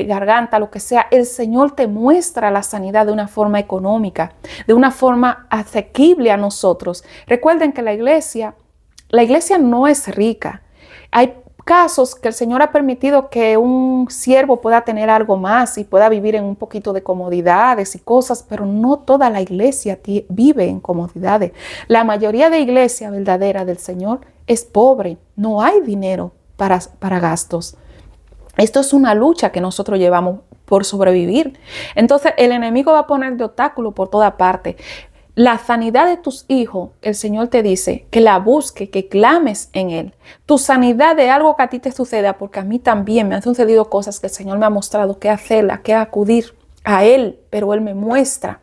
[SPEAKER 1] garganta, lo que sea, el Señor te muestra la sanidad de una forma económica, de una forma asequible a nosotros. Recuerden que la iglesia no es rica. Hay casos que el Señor ha permitido que un siervo pueda tener algo más y pueda vivir en un poquito de comodidades y cosas, pero no toda la iglesia vive en comodidades. La mayoría de iglesia verdadera del Señor es pobre, no hay dinero para gastos. Esto es una lucha que nosotros llevamos por sobrevivir. Entonces el enemigo va a poner de obstáculo por toda parte. La sanidad de tus hijos, el Señor te dice que la busque, que clames en Él. Tu sanidad de algo que a ti te suceda, porque a mí también me han sucedido cosas que el Señor me ha mostrado que hacerla, que acudir a Él, pero Él me muestra.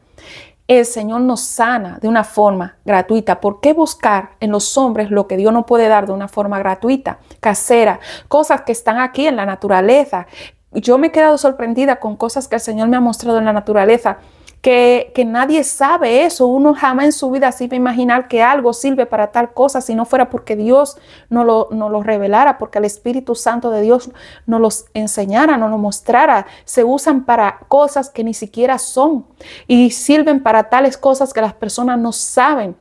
[SPEAKER 1] El Señor nos sana de una forma gratuita. ¿Por qué buscar en los hombres lo que Dios no puede dar de una forma gratuita, casera? Cosas que están aquí en la naturaleza. Yo me he quedado sorprendida con cosas que el Señor me ha mostrado en la naturaleza. Que nadie sabe eso. Uno jamás en su vida se iba a imaginar que algo sirve para tal cosa si no fuera porque Dios nos lo revelara, porque el Espíritu Santo de Dios nos los enseñara, nos lo mostrara. Se usan para cosas que ni siquiera son y sirven para tales cosas que las personas no saben.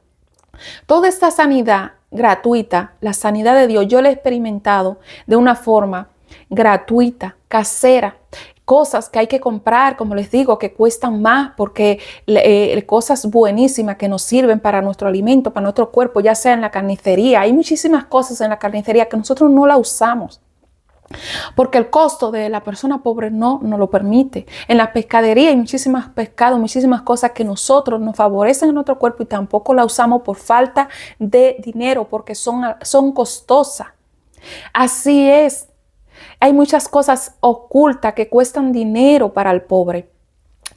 [SPEAKER 1] Toda esta sanidad gratuita, la sanidad de Dios, yo la he experimentado de una forma gratuita, casera. Cosas que hay que comprar, como les digo, que cuestan más porque cosas buenísimas que nos sirven para nuestro alimento, para nuestro cuerpo, ya sea en la carnicería. Hay muchísimas cosas en la carnicería que nosotros no la usamos porque el costo de la persona pobre no nos lo permite. En la pescadería hay muchísimos pescados, muchísimas cosas que nosotros nos favorecen en nuestro cuerpo y tampoco la usamos por falta de dinero porque son costosas. Así es. Hay muchas cosas ocultas que cuestan dinero para el pobre,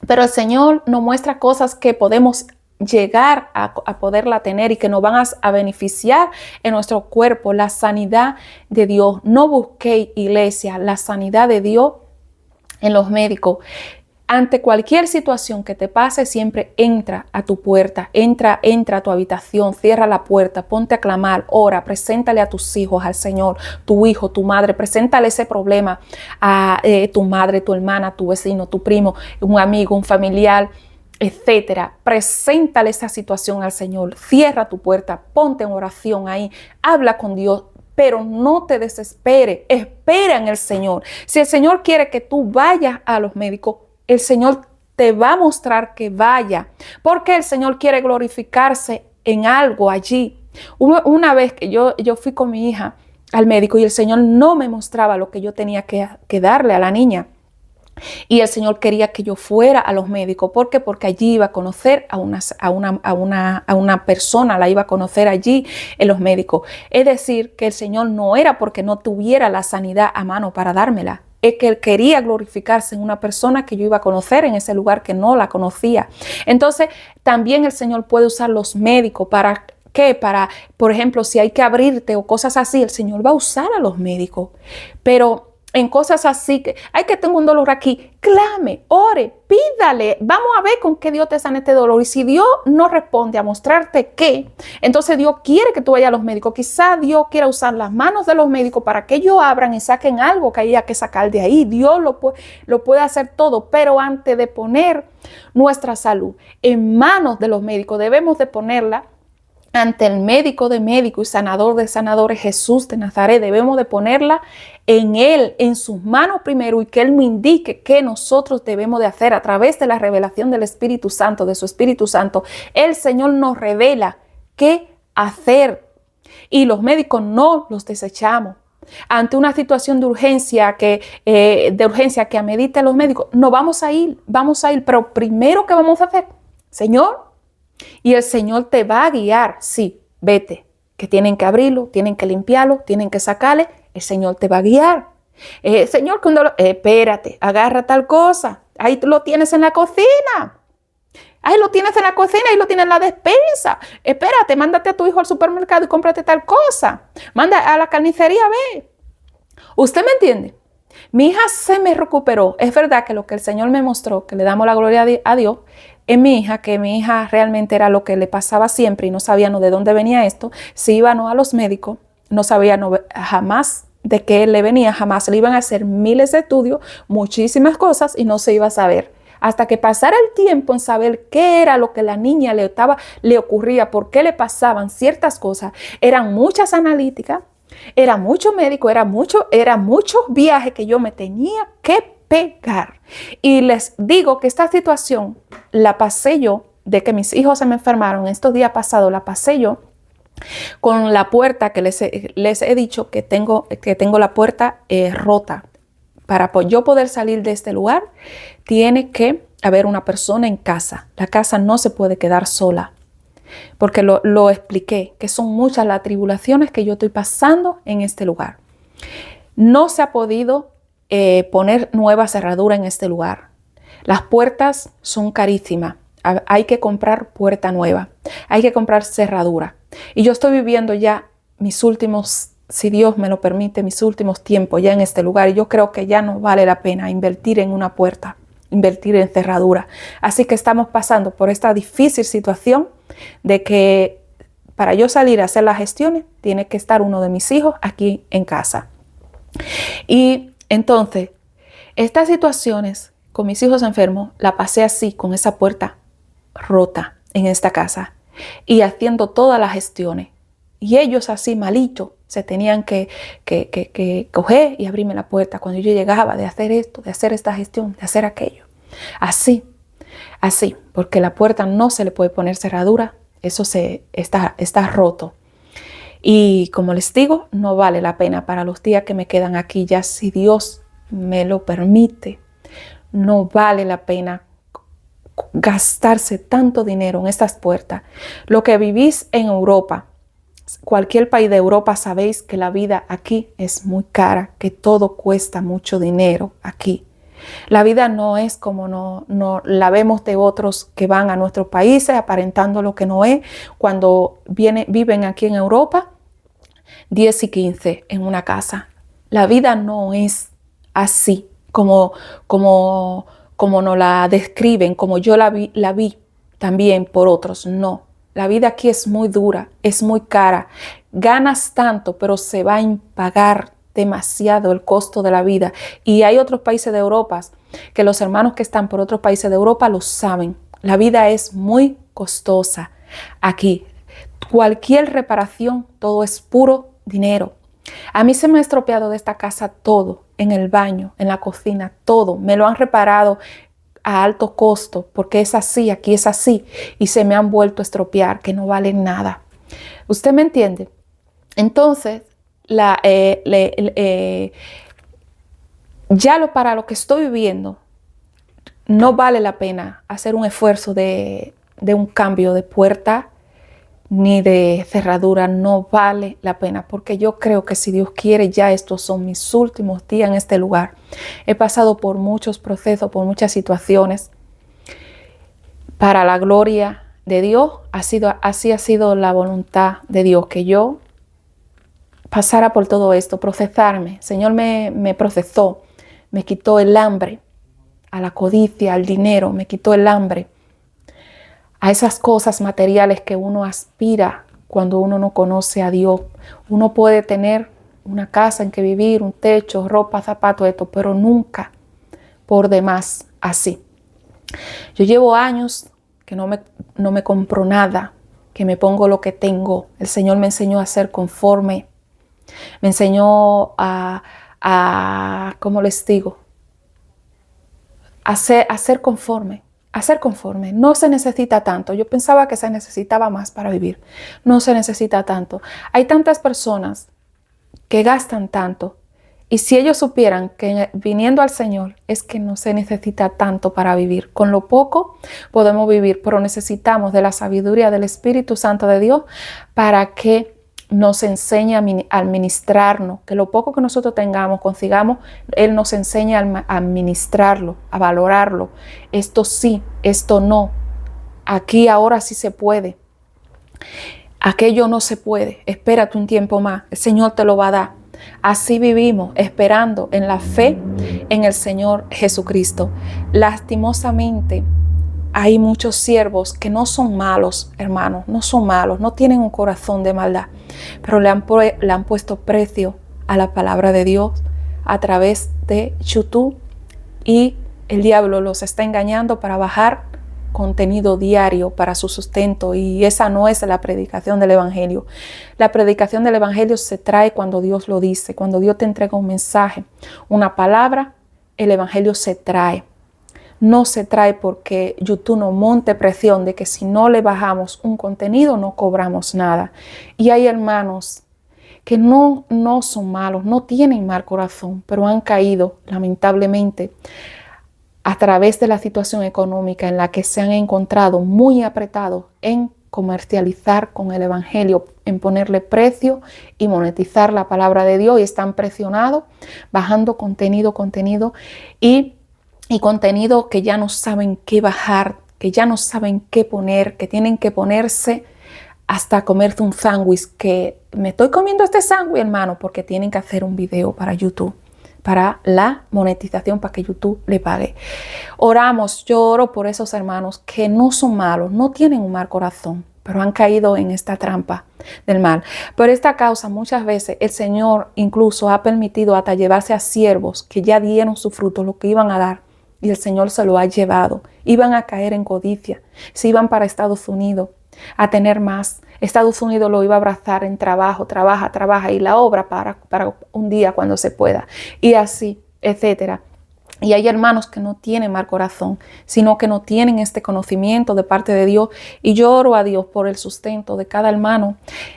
[SPEAKER 1] pero el Señor nos muestra cosas que podemos llegar a poderla tener y que nos van a beneficiar en nuestro cuerpo, la sanidad de Dios. No busquéis, iglesia, la sanidad de Dios en los médicos. Ante cualquier situación que te pase, siempre entra a tu puerta, entra a tu habitación, cierra la puerta, ponte a clamar, ora, preséntale a tus hijos, al Señor, tu hijo, tu madre, preséntale ese problema a tu madre, tu hermana, tu vecino, tu primo, un amigo, un familiar, etcétera. Preséntale esa situación al Señor, cierra tu puerta, ponte en oración ahí, habla con Dios. Pero no te desesperes, espera en el Señor. Si el Señor quiere que tú vayas a los médicos, el Señor te va a mostrar que vaya, porque el Señor quiere glorificarse en algo allí. Una vez que yo fui con mi hija al médico y el Señor no me mostraba lo que yo tenía que darle a la niña. Y el Señor quería que yo fuera a los médicos. ¿Por qué? Porque allí iba a conocer a una persona, la iba a conocer allí en los médicos. Es decir, que el Señor no era porque no tuviera la sanidad a mano para dármela. Es que Él quería glorificarse en una persona que yo iba a conocer en ese lugar que no la conocía. Entonces, también el Señor puede usar los médicos para... ¿Qué? Para, por ejemplo, si hay que abrirte o cosas así, el Señor va a usar a los médicos. Pero en cosas así, que hay que tengo un dolor aquí, clame, ore, pídale, vamos a ver con qué Dios te sana este dolor. Y si Dios no responde a mostrarte qué, entonces Dios quiere que tú vayas a los médicos. Quizá Dios quiera usar las manos de los médicos para que ellos abran y saquen algo que haya que sacar de ahí. Dios lo puede hacer todo, pero antes de poner nuestra salud en manos de los médicos, debemos de ponerla ante el médico de médicos y sanador de sanadores, Jesús de Nazaret. Debemos de ponerla en Él, en sus manos primero, y que Él me indique qué nosotros debemos de hacer a través de la revelación del Espíritu Santo, de su Espíritu Santo. El Señor nos revela qué hacer y los médicos no los desechamos. Ante una situación de urgencia que amerita a los médicos, no vamos a ir, pero primero, ¿qué vamos a hacer? Señor, y el Señor te va a guiar. Sí, vete, que tienen que abrirlo, tienen que limpiarlo, tienen que sacarle. El Señor te va a guiar. Señor, cuando espérate, agarra tal cosa. Ahí lo tienes en la cocina. Ahí lo tienes en la cocina, ahí lo tienes en la despensa. Espérate, mándate a tu hijo al supermercado y cómprate tal cosa. Manda a la carnicería, ve. ¿Usted me entiende? Mi hija se me recuperó. Es verdad que lo que el Señor me mostró, que le damos la gloria a Dios, en mi hija, que mi hija realmente era lo que le pasaba siempre y no sabía de dónde venía esto. Si iba a los médicos, no sabía jamás de qué le venía, jamás le iban a hacer miles de estudios, muchísimas cosas y no se iba a saber. Hasta que pasara el tiempo en saber qué era lo que la niña le ocurría, por qué le pasaban ciertas cosas. Eran muchas analíticas, era mucho médico, era muchos viajes que yo me tenía que pegar. Y les digo que esta situación la pasé yo, de que mis hijos se me enfermaron estos días pasados, la pasé yo con la puerta que les he dicho que tengo la puerta rota. Para yo poder salir de este lugar, tiene que haber una persona en casa. La casa no se puede quedar sola. Porque lo expliqué, que son muchas las tribulaciones que yo estoy pasando en este lugar. No se ha podido poner nueva cerradura en este lugar. Las puertas son carísimas. Hay que comprar puerta nueva. Hay que comprar cerradura. Y yo estoy viviendo ya mis últimos, si Dios me lo permite, mis últimos tiempos ya en este lugar. Y yo creo que ya no vale la pena invertir en una puerta, invertir en cerradura. Así que estamos pasando por esta difícil situación de que para yo salir a hacer las gestiones, tiene que estar uno de mis hijos aquí en casa. Y entonces, estas situaciones con mis hijos enfermos, la pasé así, con esa puerta rota en esta casa y haciendo todas las gestiones. Y ellos así malitos se tenían que coger y abrirme la puerta cuando yo llegaba de hacer esto, de hacer esta gestión, de hacer aquello. Así, porque la puerta no se le puede poner cerradura, eso está roto. Y como les digo, no vale la pena para los días que me quedan aquí, ya si Dios me lo permite, no vale la pena gastarse tanto dinero en estas puertas. Lo que vivís en Europa, cualquier país de Europa, sabéis que la vida aquí es muy cara, que todo cuesta mucho dinero aquí. La vida no es como no la vemos de otros que van a nuestros países aparentando lo que no es. Cuando viven aquí en Europa, 10 y 15 en una casa. La vida no es así como nos la describen, como yo la vi también por otros. No, la vida aquí es muy dura, es muy cara. Ganas tanto, pero se va a impagar demasiado el costo de la vida. Y hay otros países de Europa que los hermanos que están por otros países de Europa lo saben. La vida es muy costosa aquí. Cualquier reparación, todo es puro dinero. A mí se me ha estropeado de esta casa todo, en el baño, en la cocina, todo. Me lo han reparado a alto costo porque es así, aquí es así. Y se me han vuelto a estropear, que no valen nada. ¿Usted me entiende? Entonces, para lo que estoy viviendo, no vale la pena hacer un esfuerzo de un cambio de puerta ni de cerradura, no vale la pena, porque yo creo que si Dios quiere, ya estos son mis últimos días en este lugar. He pasado por muchos procesos, por muchas situaciones. Para la gloria de Dios, así ha sido la voluntad de Dios, que yo pasara por todo esto, procesarme. El Señor me procesó, me quitó el hambre a la codicia, al dinero, me quitó el hambre a esas cosas materiales que uno aspira cuando uno no conoce a Dios. Uno puede tener una casa en que vivir, un techo, ropa, zapatos, esto, pero nunca por demás así. Yo llevo años que no me compro nada, que me pongo lo que tengo. El Señor me enseñó a ser conforme. Me enseñó ¿cómo les digo? A ser conforme. A ser conforme. No se necesita tanto. Yo pensaba que se necesitaba más para vivir. No se necesita tanto. Hay tantas personas que gastan tanto. Y si ellos supieran que viniendo al Señor es que no se necesita tanto para vivir. Con lo poco podemos vivir, pero necesitamos de la sabiduría del Espíritu Santo de Dios para que nos enseña a administrarnos, que lo poco que nosotros tengamos, consigamos, Él nos enseña a administrarlo, a valorarlo. Esto sí, esto no. Aquí ahora sí se puede. Aquello no se puede. Espérate un tiempo más. El Señor te lo va a dar. Así vivimos, esperando en la fe en el Señor Jesucristo. Lastimosamente, hay muchos siervos que no son malos, hermanos, no son malos, no tienen un corazón de maldad, pero le han puesto precio a la palabra de Dios a través de YouTube, y el diablo los está engañando para bajar contenido diario para su sustento, y esa no es la predicación del Evangelio. La predicación del Evangelio se trae cuando Dios lo dice, cuando Dios te entrega un mensaje, una palabra, el Evangelio se trae. No se trae porque YouTube no monte presión de que si no le bajamos un contenido no cobramos nada. Y hay hermanos que no son malos, no tienen mal corazón, pero han caído lamentablemente a través de la situación económica en la que se han encontrado muy apretados en comercializar con el Evangelio, en ponerle precio y monetizar la palabra de Dios, y están presionados, bajando contenido y contenido que ya no saben qué bajar, que ya no saben qué poner, que tienen que ponerse hasta comerse un sándwich, que me estoy comiendo este sándwich, hermano, porque tienen que hacer un video para YouTube, para la monetización, para que YouTube le pague. Oramos, yo oro por esos hermanos que no son malos, no tienen un mal corazón, pero han caído en esta trampa del mal. Por esta causa, muchas veces el Señor incluso ha permitido hasta llevarse a siervos que ya dieron su fruto, lo que iban a dar, y el Señor se lo ha llevado. Iban a caer en codicia, se iban para Estados Unidos a tener más. Estados Unidos lo iba a abrazar en trabajo, trabaja, y la obra para un día cuando se pueda, y así, etcétera. Y hay hermanos que no tienen mal corazón, sino que no tienen este conocimiento de parte de Dios. Y yo oro a Dios por el sustento de cada hermano,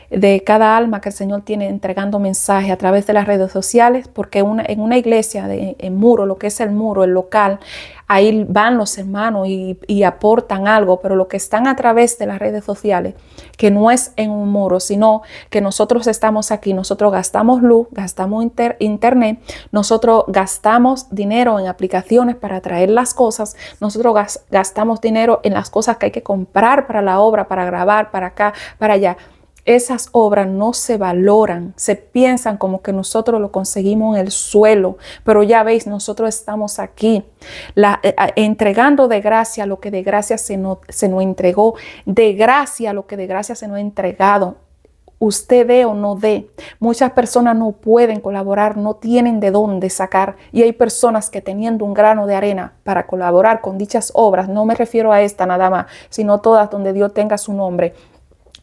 [SPEAKER 1] de cada alma que el Señor tiene entregando mensajes a través de las redes sociales, porque en una iglesia, en muro, lo que es el muro, el local, ahí van los hermanos y aportan algo, pero lo que están a través de las redes sociales, que no es en un muro, sino que nosotros estamos aquí, nosotros gastamos luz, gastamos internet, nosotros gastamos dinero en aplicaciones para traer las cosas, nosotros gastamos dinero en las cosas que hay que comprar para la obra, para grabar, para acá, para allá. Esas obras no se valoran, se piensan como que nosotros lo conseguimos en el suelo, pero ya veis, nosotros estamos aquí entregando de gracia lo que de gracia se nos entregó, de gracia lo que de gracia se nos ha entregado. Usted dé o no dé, muchas personas no pueden colaborar, no tienen de dónde sacar, y hay personas que teniendo un grano de arena para colaborar con dichas obras, no me refiero a esta nada más, sino todas donde Dios tenga su nombre,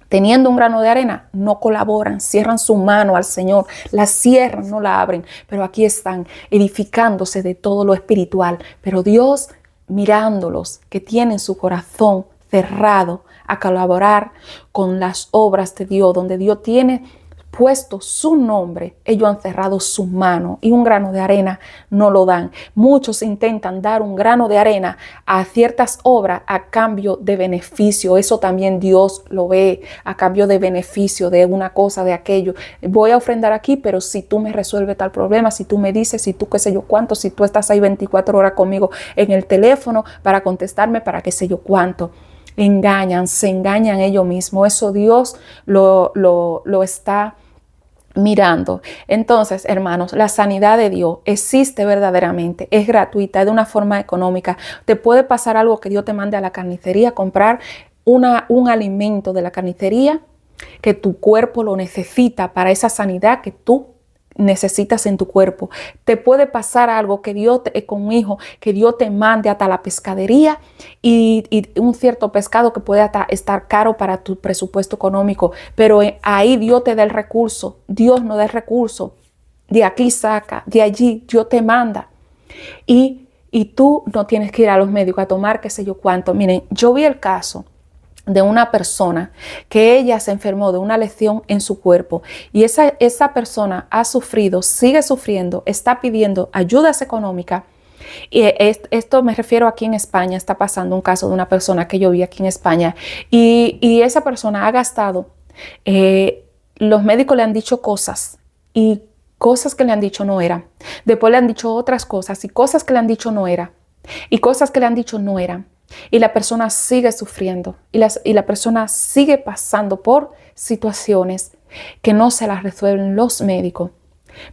[SPEAKER 1] teniendo un grano de arena, no colaboran, cierran su mano al Señor, la cierran, no la abren, pero aquí están edificándose de todo lo espiritual. Pero Dios, mirándolos, que tienen su corazón cerrado a colaborar con las obras de Dios, donde Dios tiene puesto su nombre, ellos han cerrado su mano, y un grano de arena no lo dan. Muchos intentan dar un grano de arena a ciertas obras a cambio de beneficio. Eso también Dios lo ve, a cambio de beneficio, de una cosa, de aquello. Voy a ofrendar aquí, pero si tú me resuelves tal problema, si tú me dices, si tú qué sé yo cuánto, si tú estás ahí 24 horas conmigo en el teléfono para contestarme, para qué sé yo cuánto. Se engañan ellos mismos. Eso Dios lo está mirando. Entonces, hermanos, la sanidad de Dios existe verdaderamente, es gratuita, es de una forma económica. Te puede pasar algo, que Dios te mande a la carnicería a comprar un alimento de la carnicería que tu cuerpo lo necesita para esa sanidad que tú necesitas en tu cuerpo. Te puede pasar algo, que Dios con un hijo, que Dios te mande hasta la pescadería y un cierto pescado que puede hasta estar caro para tu presupuesto económico, pero ahí Dios te da el recurso. Dios no da el recurso, de aquí saca, de allí Dios te manda, y tú no tienes que ir a los médicos a tomar qué sé yo cuánto. Miren, yo vi el caso de una persona que ella se enfermó de una lesión en su cuerpo, y esa persona ha sufrido, sigue sufriendo, está pidiendo ayudas económicas. Y esto me refiero aquí en España, está pasando un caso de una persona que yo vi aquí en España, y esa persona ha gastado los médicos le han dicho cosas y cosas que le han dicho no eran. Después le han dicho otras cosas y cosas que le han dicho no eran. Y cosas que le han dicho no eran. Y la persona sigue sufriendo y la persona sigue pasando por situaciones que no se las resuelven los médicos.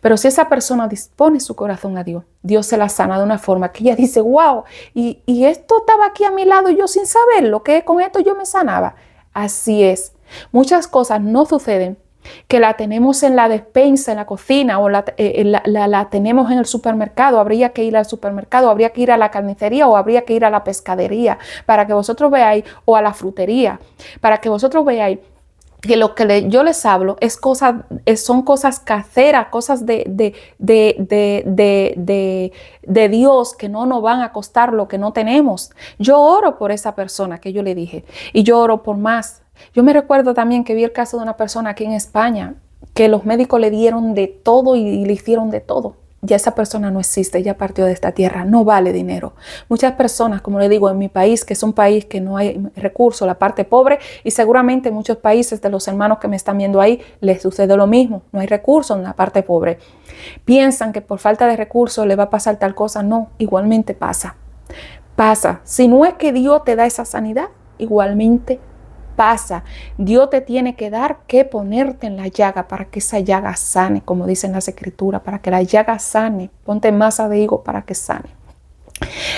[SPEAKER 1] Pero si esa persona dispone su corazón a Dios, Dios se la sana de una forma que ella dice, wow, y esto estaba aquí a mi lado y yo sin saberlo, que con esto yo me sanaba. Así es. Muchas cosas no suceden que la tenemos en la despensa, en la cocina, o la tenemos en el supermercado. Habría que ir al supermercado, habría que ir a la carnicería o habría que ir a la pescadería para que vosotros veáis, o a la frutería, para que vosotros veáis que lo que yo les hablo son cosas caseras, cosas de Dios, que no nos van a costar lo que no tenemos. Yo oro por esa persona que yo le dije y yo oro por más. Yo me recuerdo también que vi el caso de una persona aquí en España que los médicos le dieron de todo y le hicieron de todo. Ya esa persona no existe, ya partió de esta tierra, no vale dinero. Muchas personas, como le digo, en mi país, que es un país que no hay recursos, la parte pobre, y seguramente en muchos países de los hermanos que me están viendo ahí, les sucede lo mismo, no hay recursos en la parte pobre. Piensan que por falta de recursos le va a pasar tal cosa, no, igualmente pasa. Pasa, si no es que Dios te da esa sanidad, igualmente pasa. Dios te tiene que dar que ponerte en la llaga para que esa llaga sane, como dicen las escrituras, para que la llaga sane. Ponte masa de higo para que sane.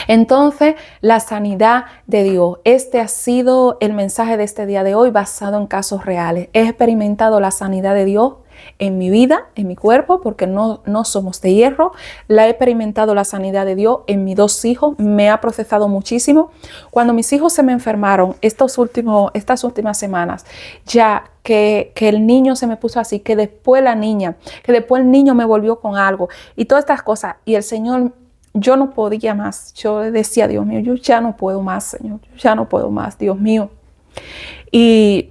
[SPEAKER 1] Entonces, la sanidad de Dios. Este ha sido el mensaje de este día de hoy basado en casos reales. He experimentado la sanidad de Dios en mi vida, en mi cuerpo, porque no somos de hierro. La he experimentado la sanidad de Dios en mis 2 hijos. Me ha procesado muchísimo. Cuando mis hijos se me enfermaron estas últimas semanas, ya que el niño se me puso así, que después la niña, que después el niño me volvió con algo y todas estas cosas, y el Señor, yo no podía más. Yo decía, Dios mío, yo ya no puedo más, Señor, yo ya no puedo más, Dios mío. Y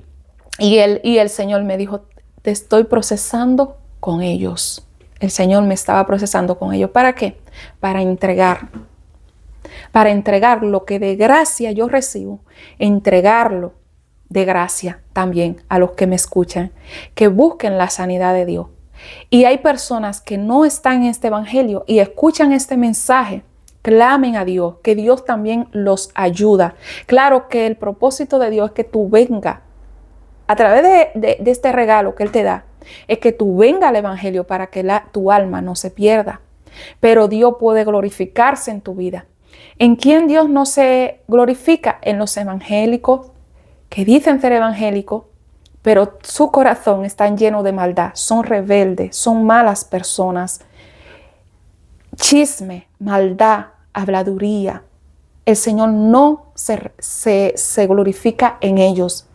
[SPEAKER 1] el Señor me dijo, te estoy procesando con ellos. El Señor me estaba procesando con ellos. ¿Para qué? Para entregar lo que de gracia yo recibo, entregarlo de gracia también a los que me escuchan, que busquen la sanidad de Dios. Y hay personas que no están en este evangelio y escuchan este mensaje, clamen a Dios, que Dios también los ayuda. Claro que el propósito de Dios es que tú vengas a través de este regalo que Él te da, es que tú vengas al evangelio para que tu alma no se pierda. Pero Dios puede glorificarse en tu vida. ¿En quién Dios no se glorifica? En los evangélicos que dicen ser evangélicos, pero su corazón está lleno de maldad, son rebeldes, son malas personas. Chisme, maldad, habladuría. El Señor no se glorifica en ellos.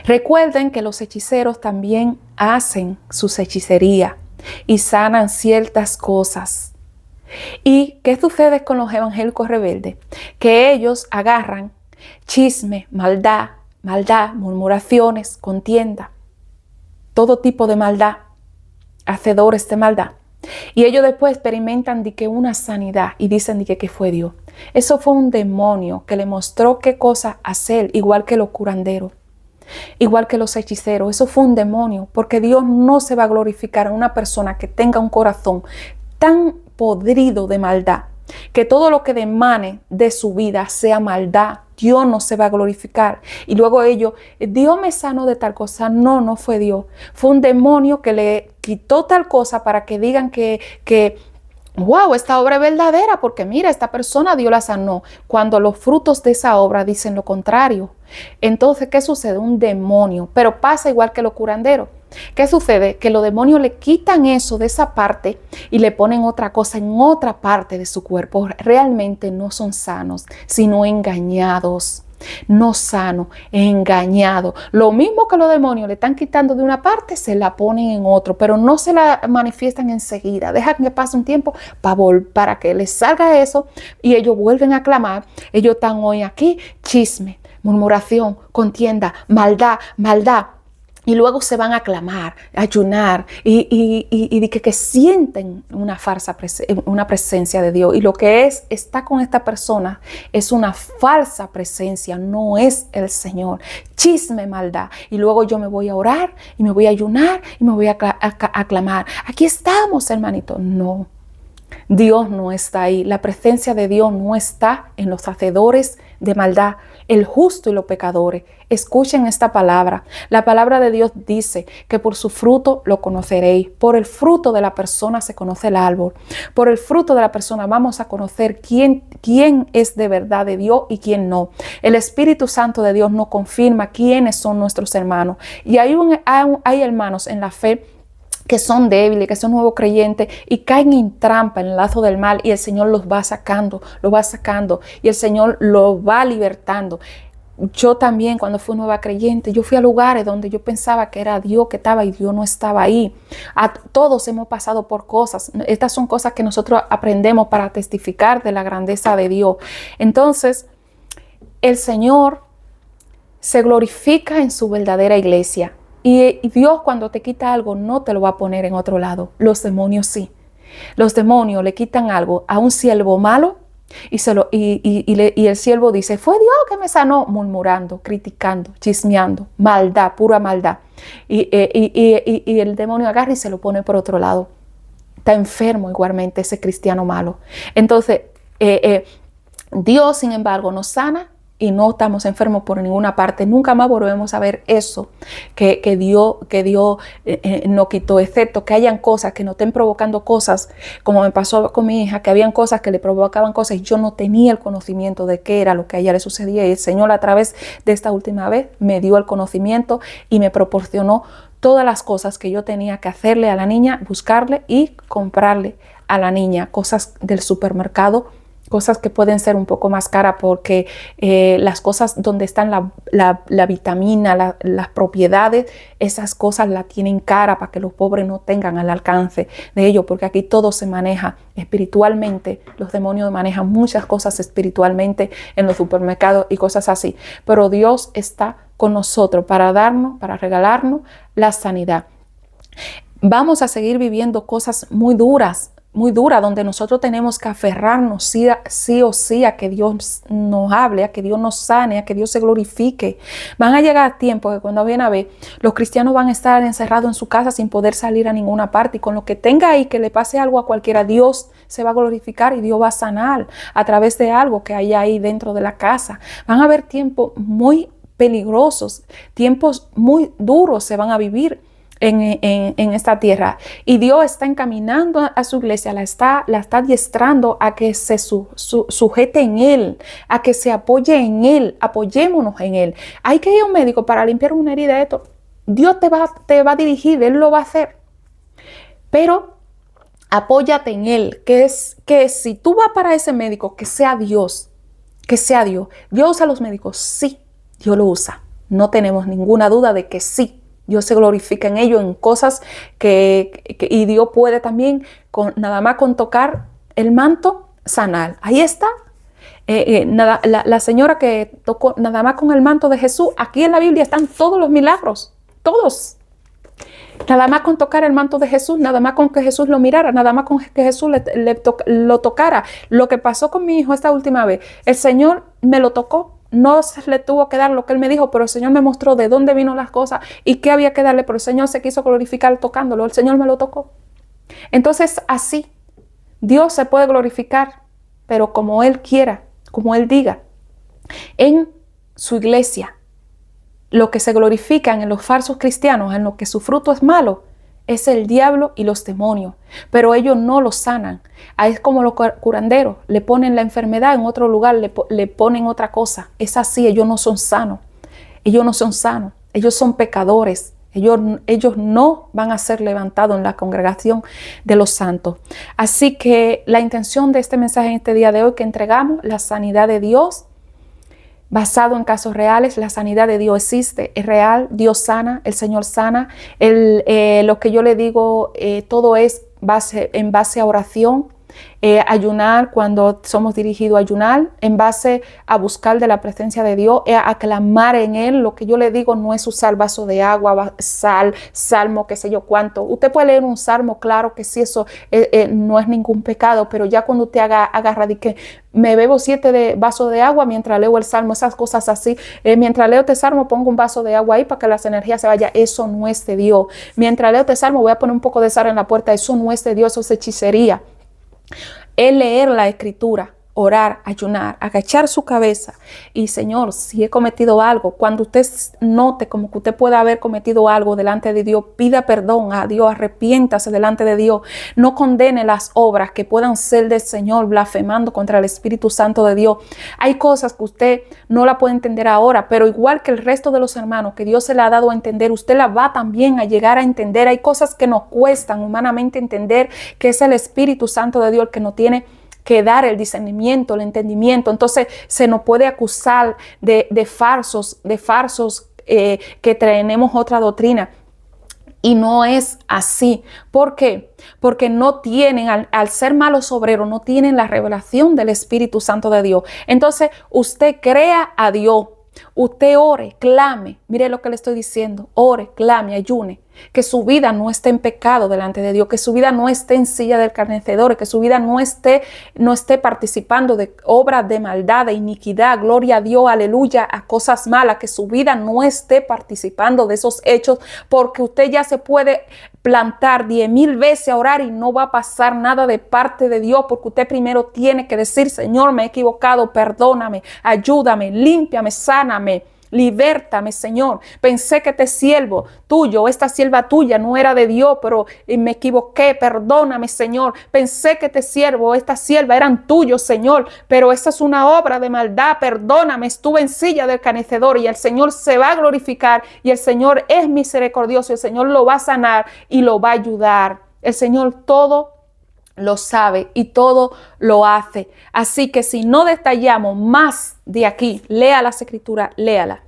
[SPEAKER 1] Recuerden que los hechiceros también hacen sus hechicerías y sanan ciertas cosas. ¿Y qué sucede con los evangélicos rebeldes? Que ellos agarran chisme, maldad, murmuraciones, contienda, todo tipo de maldad, hacedores de maldad. Y ellos después experimentan de que una sanidad y dicen de que fue Dios. Eso fue un demonio que le mostró qué cosa hacer, igual que los curanderos, igual que los hechiceros. Eso fue un demonio, porque Dios no se va a glorificar en una persona que tenga un corazón tan podrido de maldad, que todo lo que emane de su vida sea maldad. Dios no se va a glorificar. Y luego ellos, Dios me sanó de tal cosa. No fue Dios. Fue un demonio que le quitó tal cosa para que digan que wow, esta obra es verdadera, porque mira, esta persona Dios la sanó, cuando los frutos de esa obra dicen lo contrario. Entonces, ¿qué sucede? Un demonio. Pero pasa igual que los curanderos. ¿Qué sucede? Que los demonios le quitan eso de esa parte y le ponen otra cosa en otra parte de su cuerpo. Realmente no son sanos, sino engañados. No sano, engañado. Lo mismo que los demonios le están quitando de una parte, se la ponen en otro, pero no se la manifiestan enseguida. Dejan que pase un tiempo para que les salga eso y ellos vuelven a clamar. Ellos están hoy aquí, chisme, murmuración, contienda, maldad. Y luego se van a clamar, a ayunar y de que sienten una presencia de Dios. Y lo que está con esta persona es una falsa presencia, no es el Señor. Chisme, maldad. Y luego yo me voy a orar y me voy a ayunar y me voy a clamar. Aquí estamos, hermanito. No, Dios no está ahí. La presencia de Dios no está en los hacedores de maldad, el justo y los pecadores. Escuchen esta palabra. La palabra de Dios dice que por su fruto lo conoceréis. Por el fruto de la persona se conoce el árbol. Por el fruto de la persona vamos a conocer quién es de verdad de Dios y quién no. El Espíritu Santo de Dios nos confirma quiénes son nuestros hermanos. Y hay hermanos en la fe que son débiles, que son nuevos creyentes y caen en trampa, en el lazo del mal, y el Señor los va sacando y el Señor los va libertando. Yo también, cuando fui nueva creyente, yo fui a lugares donde yo pensaba que era Dios que estaba y Dios no estaba ahí. Todos hemos pasado por cosas. Estas son cosas que nosotros aprendemos para testificar de la grandeza de Dios. Entonces, el Señor se glorifica en su verdadera iglesia. Y Dios, cuando te quita algo, no te lo va a poner en otro lado. Los demonios sí. Los demonios le quitan algo a un siervo malo y el siervo dice, fue Dios que me sanó, murmurando, criticando, chismeando, maldad, pura maldad. Y el demonio agarra y se lo pone por otro lado. Está enfermo igualmente ese cristiano malo. Entonces, Dios, sin embargo, nos sana y no estamos enfermos por ninguna parte. Nunca más volvemos a ver eso que Dios nos quitó, excepto que hayan cosas que nos estén provocando cosas, como me pasó con mi hija, que habían cosas que le provocaban cosas y yo no tenía el conocimiento de qué era lo que a ella le sucedía. Y el Señor, a través de esta última vez, me dio el conocimiento y me proporcionó todas las cosas que yo tenía que hacerle a la niña, buscarle y comprarle a la niña, cosas del supermercado, cosas que pueden ser un poco más caras porque las cosas donde están la vitamina, las propiedades, esas cosas las tienen cara para que los pobres no tengan al alcance de ello, porque aquí todo se maneja espiritualmente. Los demonios manejan muchas cosas espiritualmente en los supermercados y cosas así, pero Dios está con nosotros para darnos, para regalarnos la sanidad. Vamos a seguir viviendo cosas muy duras, donde nosotros tenemos que aferrarnos sí o sí a que Dios nos hable, a que Dios nos sane, a que Dios se glorifique. Van a llegar tiempos que cuando viene a ver, los cristianos van a estar encerrados en su casa sin poder salir a ninguna parte, y con lo que tenga ahí, que le pase algo a cualquiera, Dios se va a glorificar y Dios va a sanar a través de algo que hay ahí dentro de la casa. Van a haber tiempos muy peligrosos, tiempos muy duros se van a vivir en esta tierra, y Dios está encaminando a su iglesia, la está adiestrando a que se sujete en Él, a que se apoye en Él. Apoyémonos en Él. Hay que ir a un médico para limpiar una herida de esto. Dios te va a dirigir, Él lo va a hacer, pero apóyate en Él, que si tú vas para ese médico, que sea Dios. Dios usa a los médicos, sí, Dios lo usa, no tenemos ninguna duda de que sí. Dios se glorifica en ello, en cosas y Dios puede también, nada más con tocar el manto, sanar. Ahí está. La señora que tocó nada más con el manto de Jesús, aquí en la Biblia están todos los milagros, todos. Nada más con tocar el manto de Jesús, nada más con que Jesús lo mirara, nada más con que Jesús lo tocara. Lo que pasó con mi hijo esta última vez, el Señor me lo tocó. No se le tuvo que dar lo que él me dijo, pero el Señor me mostró de dónde vino las cosas y qué había que darle, pero el Señor se quiso glorificar tocándolo, el Señor me lo tocó. Entonces, así, Dios se puede glorificar, pero como Él quiera, como Él diga. En su iglesia, lo que se glorifican en los falsos cristianos, en lo que su fruto es malo, es el diablo y los demonios, pero ellos no lo sanan. Es como los curanderos, le ponen la enfermedad en otro lugar, le ponen otra cosa. Es así, ellos no son sanos, ellos son pecadores, ellos no van a ser levantados en la congregación de los santos. Así que la intención de este mensaje en este día de hoy, que entregamos la sanidad de Dios, basado en casos reales. La sanidad de Dios existe, es real, Dios sana, el Señor sana. Lo que yo le digo, todo es en base a oración. Ayunar, cuando somos dirigidos a ayunar, en base a buscar de la presencia de Dios, a clamar en Él. Lo que yo le digo no es usar vaso de agua, sal, salmo, qué sé yo cuánto. Usted puede leer un salmo, claro que sí, eso no es ningún pecado, pero ya cuando usted agarra de que me bebo 7 vasos de agua mientras leo el salmo, esas cosas así, mientras leo este salmo pongo un vaso de agua ahí para que las energías se vayan, eso no es de Dios. Mientras leo este salmo voy a poner un poco de sal en la puerta, eso no es de Dios, eso es hechicería. Es leer la escritura, orar, ayunar, agachar su cabeza y Señor, si he cometido algo, cuando usted note como que usted pueda haber cometido algo delante de Dios, pida perdón a Dios, arrepiéntase delante de Dios, no condene las obras que puedan ser del Señor, blasfemando contra el Espíritu Santo de Dios. Hay cosas que usted no la puede entender ahora, pero igual que el resto de los hermanos que Dios se le ha dado a entender, usted la va también a llegar a entender. Hay cosas que nos cuestan humanamente entender, que es el Espíritu Santo de Dios el que nos tiene que dar el discernimiento, el entendimiento. Entonces se nos puede acusar de falsos que tenemos otra doctrina. Y no es así. ¿Por qué? Porque no tienen, al ser malos obreros, no tienen la revelación del Espíritu Santo de Dios. Entonces usted crea a Dios. Usted ore, clame, mire lo que le estoy diciendo, ore, clame, ayune, que su vida no esté en pecado delante de Dios, que su vida no esté en silla del escarnecedor, que su vida no esté participando de obras de maldad, de iniquidad, gloria a Dios, aleluya, a cosas malas, que su vida no esté participando de esos hechos, porque usted ya se puede plantar 10,000 veces a orar y no va a pasar nada de parte de Dios, porque usted primero tiene que decir, Señor, me he equivocado, perdóname, ayúdame, límpiame, sáname, libértame, Señor. Pensé que este siervo tuyo, esta sierva tuya no era de Dios, pero me equivoqué, perdóname, Señor. Pensé que este siervo, esta sierva eran tuyos, Señor, pero esta es una obra de maldad, perdóname, estuve en silla del escarnecedor y el Señor se va a glorificar y el Señor es misericordioso, el Señor lo va a sanar y lo va a ayudar. El Señor todo lo sabe y todo lo hace. Así que si no detallamos más de aquí, lea las escrituras, léala.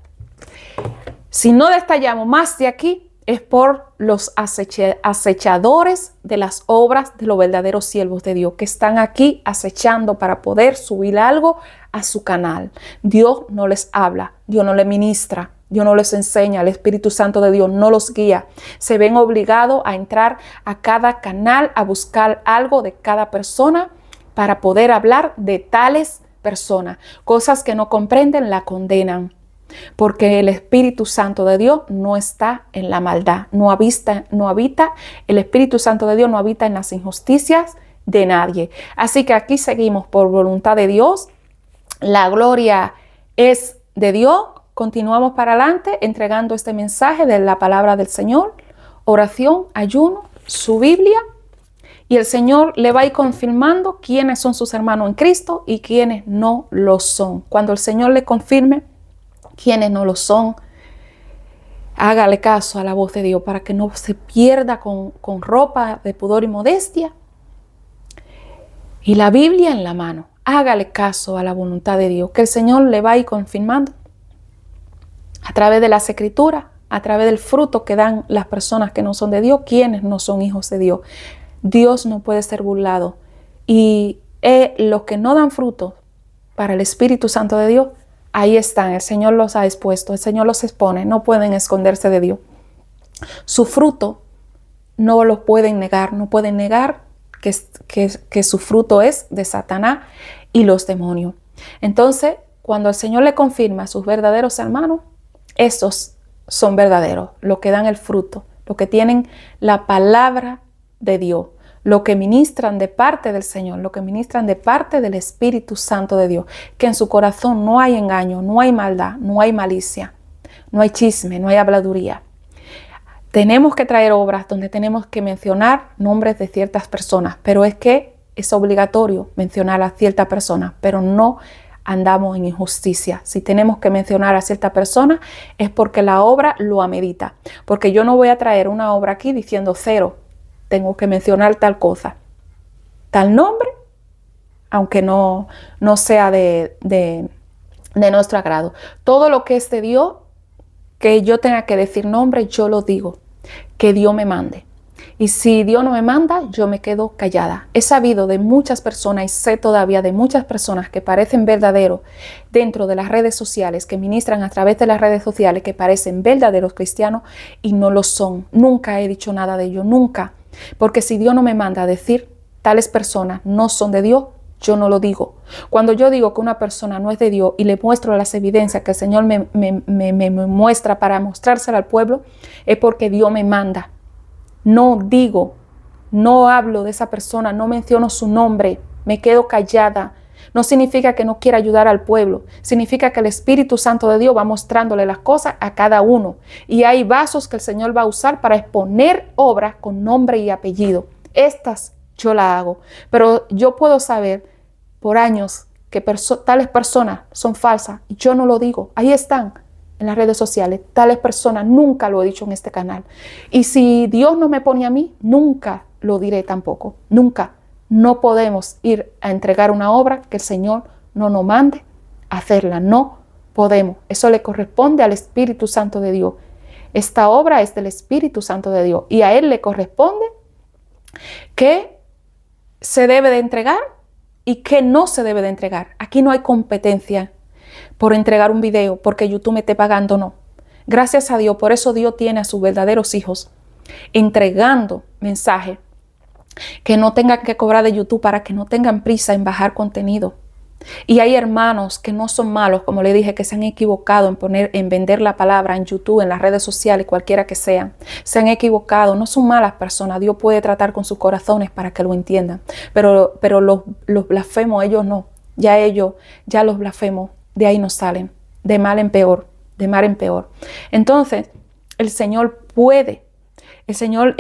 [SPEAKER 1] Si no detallamos más de aquí, es por los acechadores de las obras de los verdaderos siervos de Dios que están aquí acechando para poder subir algo a su canal. Dios no les habla, Dios no les ministra, Dios no les enseña, el Espíritu Santo de Dios no los guía. Se ven obligados a entrar a cada canal, a buscar algo de cada persona para poder hablar de tales personas. Cosas que no comprenden, la condenan. Porque el Espíritu Santo de Dios no está en la maldad, no habita, el Espíritu Santo de Dios no habita en las injusticias de nadie. Así que aquí seguimos por voluntad de Dios. La gloria es de Dios. Continuamos para adelante entregando este mensaje de la palabra del Señor, oración, ayuno, su Biblia, y el Señor le va a ir confirmando quiénes son sus hermanos en Cristo y quiénes no lo son. Cuando el Señor le confirme quiénes no lo son, hágale caso a la voz de Dios para que no se pierda con ropa de pudor y modestia y la Biblia en la mano. Hágale caso a la voluntad de Dios, que el Señor le va a ir confirmando a través de las escrituras, a través del fruto que dan las personas que no son de Dios, quienes no son hijos de Dios. Dios no puede ser burlado. Y los que no dan fruto para el Espíritu Santo de Dios, ahí están. El Señor los ha expuesto, el Señor los expone. No pueden esconderse de Dios. Su fruto no lo pueden negar. No pueden negar que su fruto es de Satanás y los demonios. Entonces, cuando el Señor le confirma a sus verdaderos hermanos, esos son verdaderos, los que dan el fruto, los que tienen la palabra de Dios, los que ministran de parte del Señor, los que ministran de parte del Espíritu Santo de Dios, que en su corazón no hay engaño, no hay maldad, no hay malicia, no hay chisme, no hay habladuría. Tenemos que traer obras donde tenemos que mencionar nombres de ciertas personas, pero es que es obligatorio mencionar a ciertas personas, pero no andamos en injusticia. Si tenemos que mencionar a cierta persona es porque la obra lo amerita. Porque yo no voy a traer una obra aquí diciendo cero. Tengo que mencionar tal cosa, tal nombre, aunque no sea de nuestro agrado. Todo lo que es de Dios, que yo tenga que decir nombre, yo lo digo. Que Dios me mande. Y si Dios no me manda, yo me quedo callada. He sabido de muchas personas y sé todavía de muchas personas que parecen verdaderos dentro de las redes sociales, que ministran a través de las redes sociales, que parecen verdaderos cristianos y no lo son. Nunca he dicho nada de ello, nunca. Porque si Dios no me manda a decir tales personas no son de Dios, yo no lo digo. Cuando yo digo que una persona no es de Dios y le muestro las evidencias que el Señor me muestra para mostrársela al pueblo, es porque Dios me manda. No digo, no hablo de esa persona, no menciono su nombre, me quedo callada. No significa que no quiera ayudar al pueblo, significa que el Espíritu Santo de Dios va mostrándole las cosas a cada uno. Y hay vasos que el Señor va a usar para exponer obras con nombre y apellido. Estas yo las hago, pero yo puedo saber por años que tales personas son falsas y yo no lo digo. Ahí están en las redes sociales, tales personas, nunca lo he dicho en este canal. Y si Dios no me pone a mí, nunca lo diré tampoco, nunca. No podemos ir a entregar una obra que el Señor no nos mande a hacerla, no podemos. Eso le corresponde al Espíritu Santo de Dios. Esta obra es del Espíritu Santo de Dios y a Él le corresponde que se debe de entregar y que no se debe de entregar. Aquí no hay competencia por entregar un video porque YouTube me esté pagando, no. Gracias a Dios, por eso Dios tiene a sus verdaderos hijos entregando mensajes que no tengan que cobrar de YouTube para que no tengan prisa en bajar contenido. Y hay hermanos que no son malos, como le dije, que se han equivocado en vender la palabra en YouTube, en las redes sociales, cualquiera que sean. Se han equivocado, no son malas personas. Dios puede tratar con sus corazones para que lo entiendan. Pero los blasfemos, ellos no. Ya los blasfemos, de ahí no salen. De mal en peor, de mal en peor. Entonces, el Señor puede. El Señor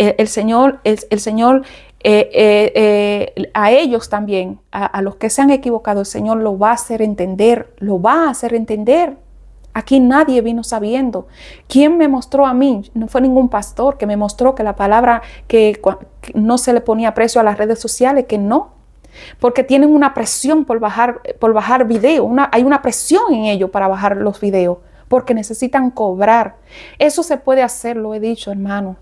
[SPEAKER 1] a ellos también, a los que se han equivocado, el Señor lo va a hacer entender, lo va a hacer entender. Aquí nadie vino sabiendo. ¿Quién me mostró a mí? No fue ningún pastor que me mostró que la palabra, que no se le ponía precio a las redes sociales, que no. Porque tienen una presión por bajar video, hay una presión en ellos para bajar los videos, porque necesitan cobrar. Eso se puede hacer, lo he dicho, hermano.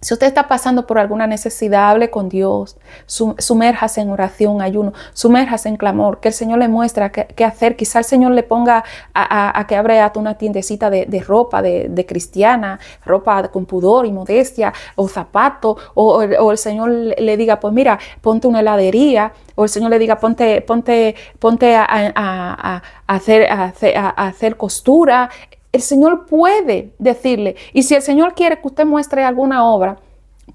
[SPEAKER 1] Si usted está pasando por alguna necesidad, hable con Dios, sumérjase en oración, ayuno, sumérjase en clamor, que el Señor le muestre qué hacer. Quizá el Señor le ponga a que abra una tiendecita de ropa de cristiana, ropa con pudor y modestia, o zapatos, o el Señor le diga, pues mira, ponte una heladería, o el Señor le diga, ponte a hacer costura. El Señor puede decirle, y si el Señor quiere que usted muestre alguna obra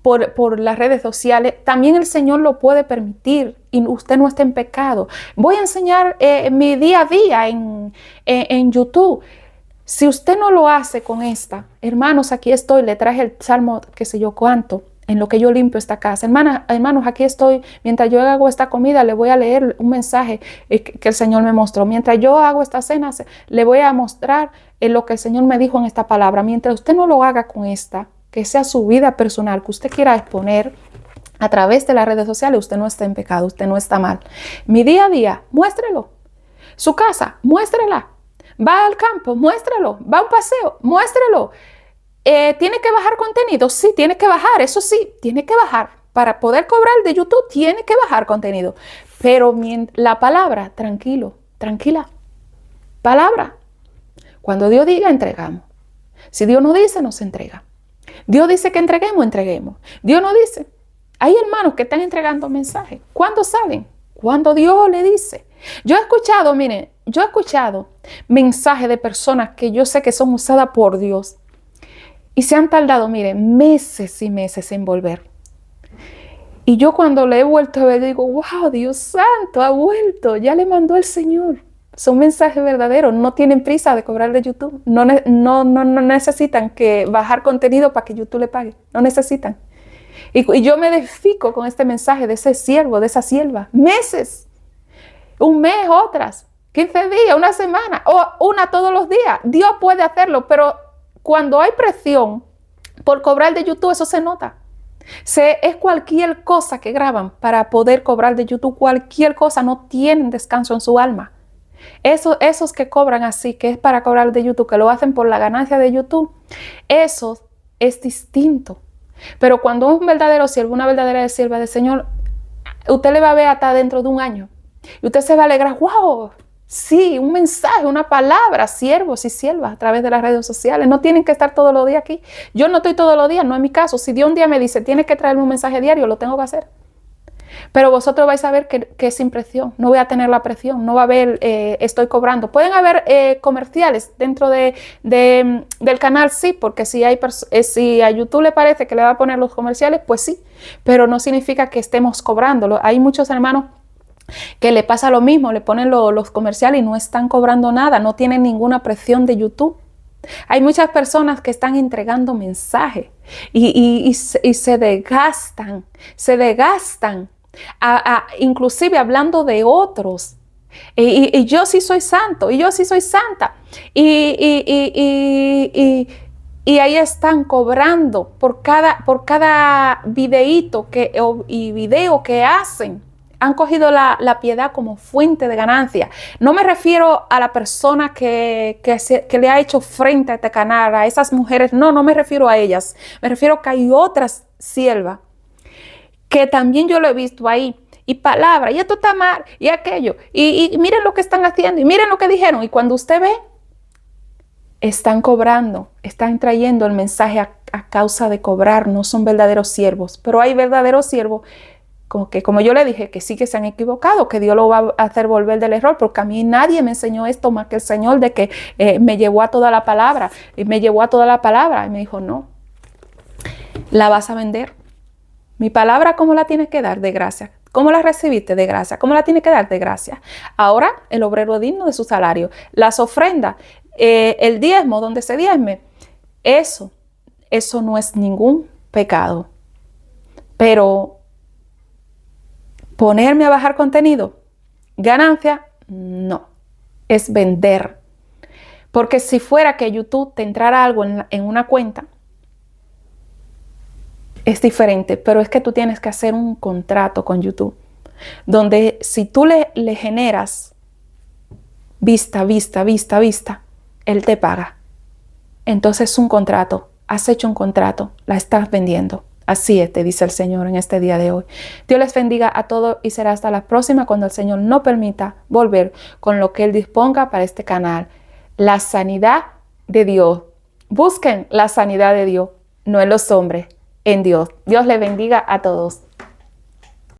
[SPEAKER 1] por las redes sociales, también el Señor lo puede permitir y usted no está en pecado. Voy a enseñar mi día a día en YouTube. Si usted no lo hace con esta, hermanos, aquí estoy, le traje el salmo, qué sé yo cuánto, en lo que yo limpio esta casa. Hermanos, aquí estoy. Mientras yo hago esta comida, le voy a leer un mensaje que el Señor me mostró. Mientras yo hago esta cena, le voy a mostrar lo que el Señor me dijo en esta palabra. Mientras usted no lo haga con esta, que sea su vida personal, que usted quiera exponer a través de las redes sociales, usted no está en pecado, usted no está mal. Mi día a día, muéstrelo. Su casa, muéstrela. Va al campo, muéstrelo. Va a un paseo, muéstrelo. ¿Tiene que bajar contenido? Sí, tiene que bajar, eso sí, tiene que bajar. Para poder cobrar de YouTube, tiene que bajar contenido. Pero la palabra, tranquilo, tranquila. Palabra. Cuando Dios diga, entregamos. Si Dios no dice, no se entrega. Dios dice que entreguemos, entreguemos. Dios no dice. Hay hermanos que están entregando mensajes. ¿Cuándo salen? Cuando Dios le dice. Yo he escuchado mensajes de personas que yo sé que son usadas por Dios. Y se han tardado, meses y meses en volver. Y yo cuando le he vuelto a ver, digo, wow, Dios santo, ha vuelto, ya le mandó el Señor. Son mensajes verdaderos, no tienen prisa de cobrar de YouTube. No necesitan que bajar contenido para que YouTube le pague, no necesitan. Y yo me edifico con este mensaje de ese siervo, de esa sierva, meses, un mes, otras, 15 días, una semana, o una todos los días. Dios puede hacerlo, pero cuando hay presión por cobrar de YouTube, eso se nota. Es cualquier cosa que graban para poder cobrar de YouTube, cualquier cosa, no tienen descanso en su alma. Esos que cobran así, que es para cobrar de YouTube, que lo hacen por la ganancia de YouTube, eso es distinto. Pero cuando un verdadero siervo, una verdadera sierva del Señor, usted le va a ver hasta dentro de un año. Y usted se va a alegrar, wow, sí, un mensaje, una palabra, siervos y siervas a través de las redes sociales. No tienen que estar todos los días aquí. Yo no estoy todos los días, no es mi caso. Si Dios un día me dice, tienes que traerme un mensaje diario, lo tengo que hacer. Pero vosotros vais a ver que es sin presión, no voy a tener la presión, no va a haber, estoy cobrando. Pueden haber comerciales dentro del canal, sí, porque si a YouTube le parece que le va a poner los comerciales, pues sí, pero no significa que estemos cobrándolo. Hay muchos hermanos que le pasa lo mismo, le ponen los comerciales y no están cobrando nada, no tienen ninguna presión de YouTube. Hay muchas personas que están entregando mensajes y se desgastan, inclusive hablando de otros. Y yo sí soy santo, y yo sí soy santa. Y ahí están cobrando por cada videíto y video que hacen. Han cogido la piedad como fuente de ganancia. No me refiero a la persona que le ha hecho frente a este canal, a esas mujeres. No me refiero a ellas. Me refiero a que hay otras siervas que también yo lo he visto ahí. Y palabra, y esto está mal, y aquello. Y miren lo que están haciendo, y miren lo que dijeron. Y cuando usted ve, están cobrando, están trayendo el mensaje a causa de cobrar. No son verdaderos siervos. Pero hay verdaderos siervos como yo le dije, que sí que se han equivocado, que Dios lo va a hacer volver del error, porque a mí nadie me enseñó esto más que el Señor, de que me llevó a toda la palabra, y me llevó a toda la palabra, y me dijo, no, la vas a vender. Mi palabra, ¿cómo la tienes que dar? De gracia. ¿Cómo la recibiste? De gracia. ¿Cómo la tienes que dar? De gracia. Ahora, el obrero es digno de su salario. Las ofrendas, el diezmo, donde se diezme, eso no es ningún pecado. Pero ponerme a bajar contenido, ganancia, no, es vender. Porque si fuera que YouTube te entrara algo en una cuenta, es diferente, pero es que tú tienes que hacer un contrato con YouTube, donde si tú le generas vista, él te paga. Entonces es un contrato, has hecho un contrato, la estás vendiendo. Así es, te dice el Señor en este día de hoy. Dios les bendiga a todos y será hasta la próxima cuando el Señor nos permita volver con lo que Él disponga para este canal. La sanidad de Dios. Busquen la sanidad de Dios, no en los hombres, en Dios. Dios les bendiga a todos.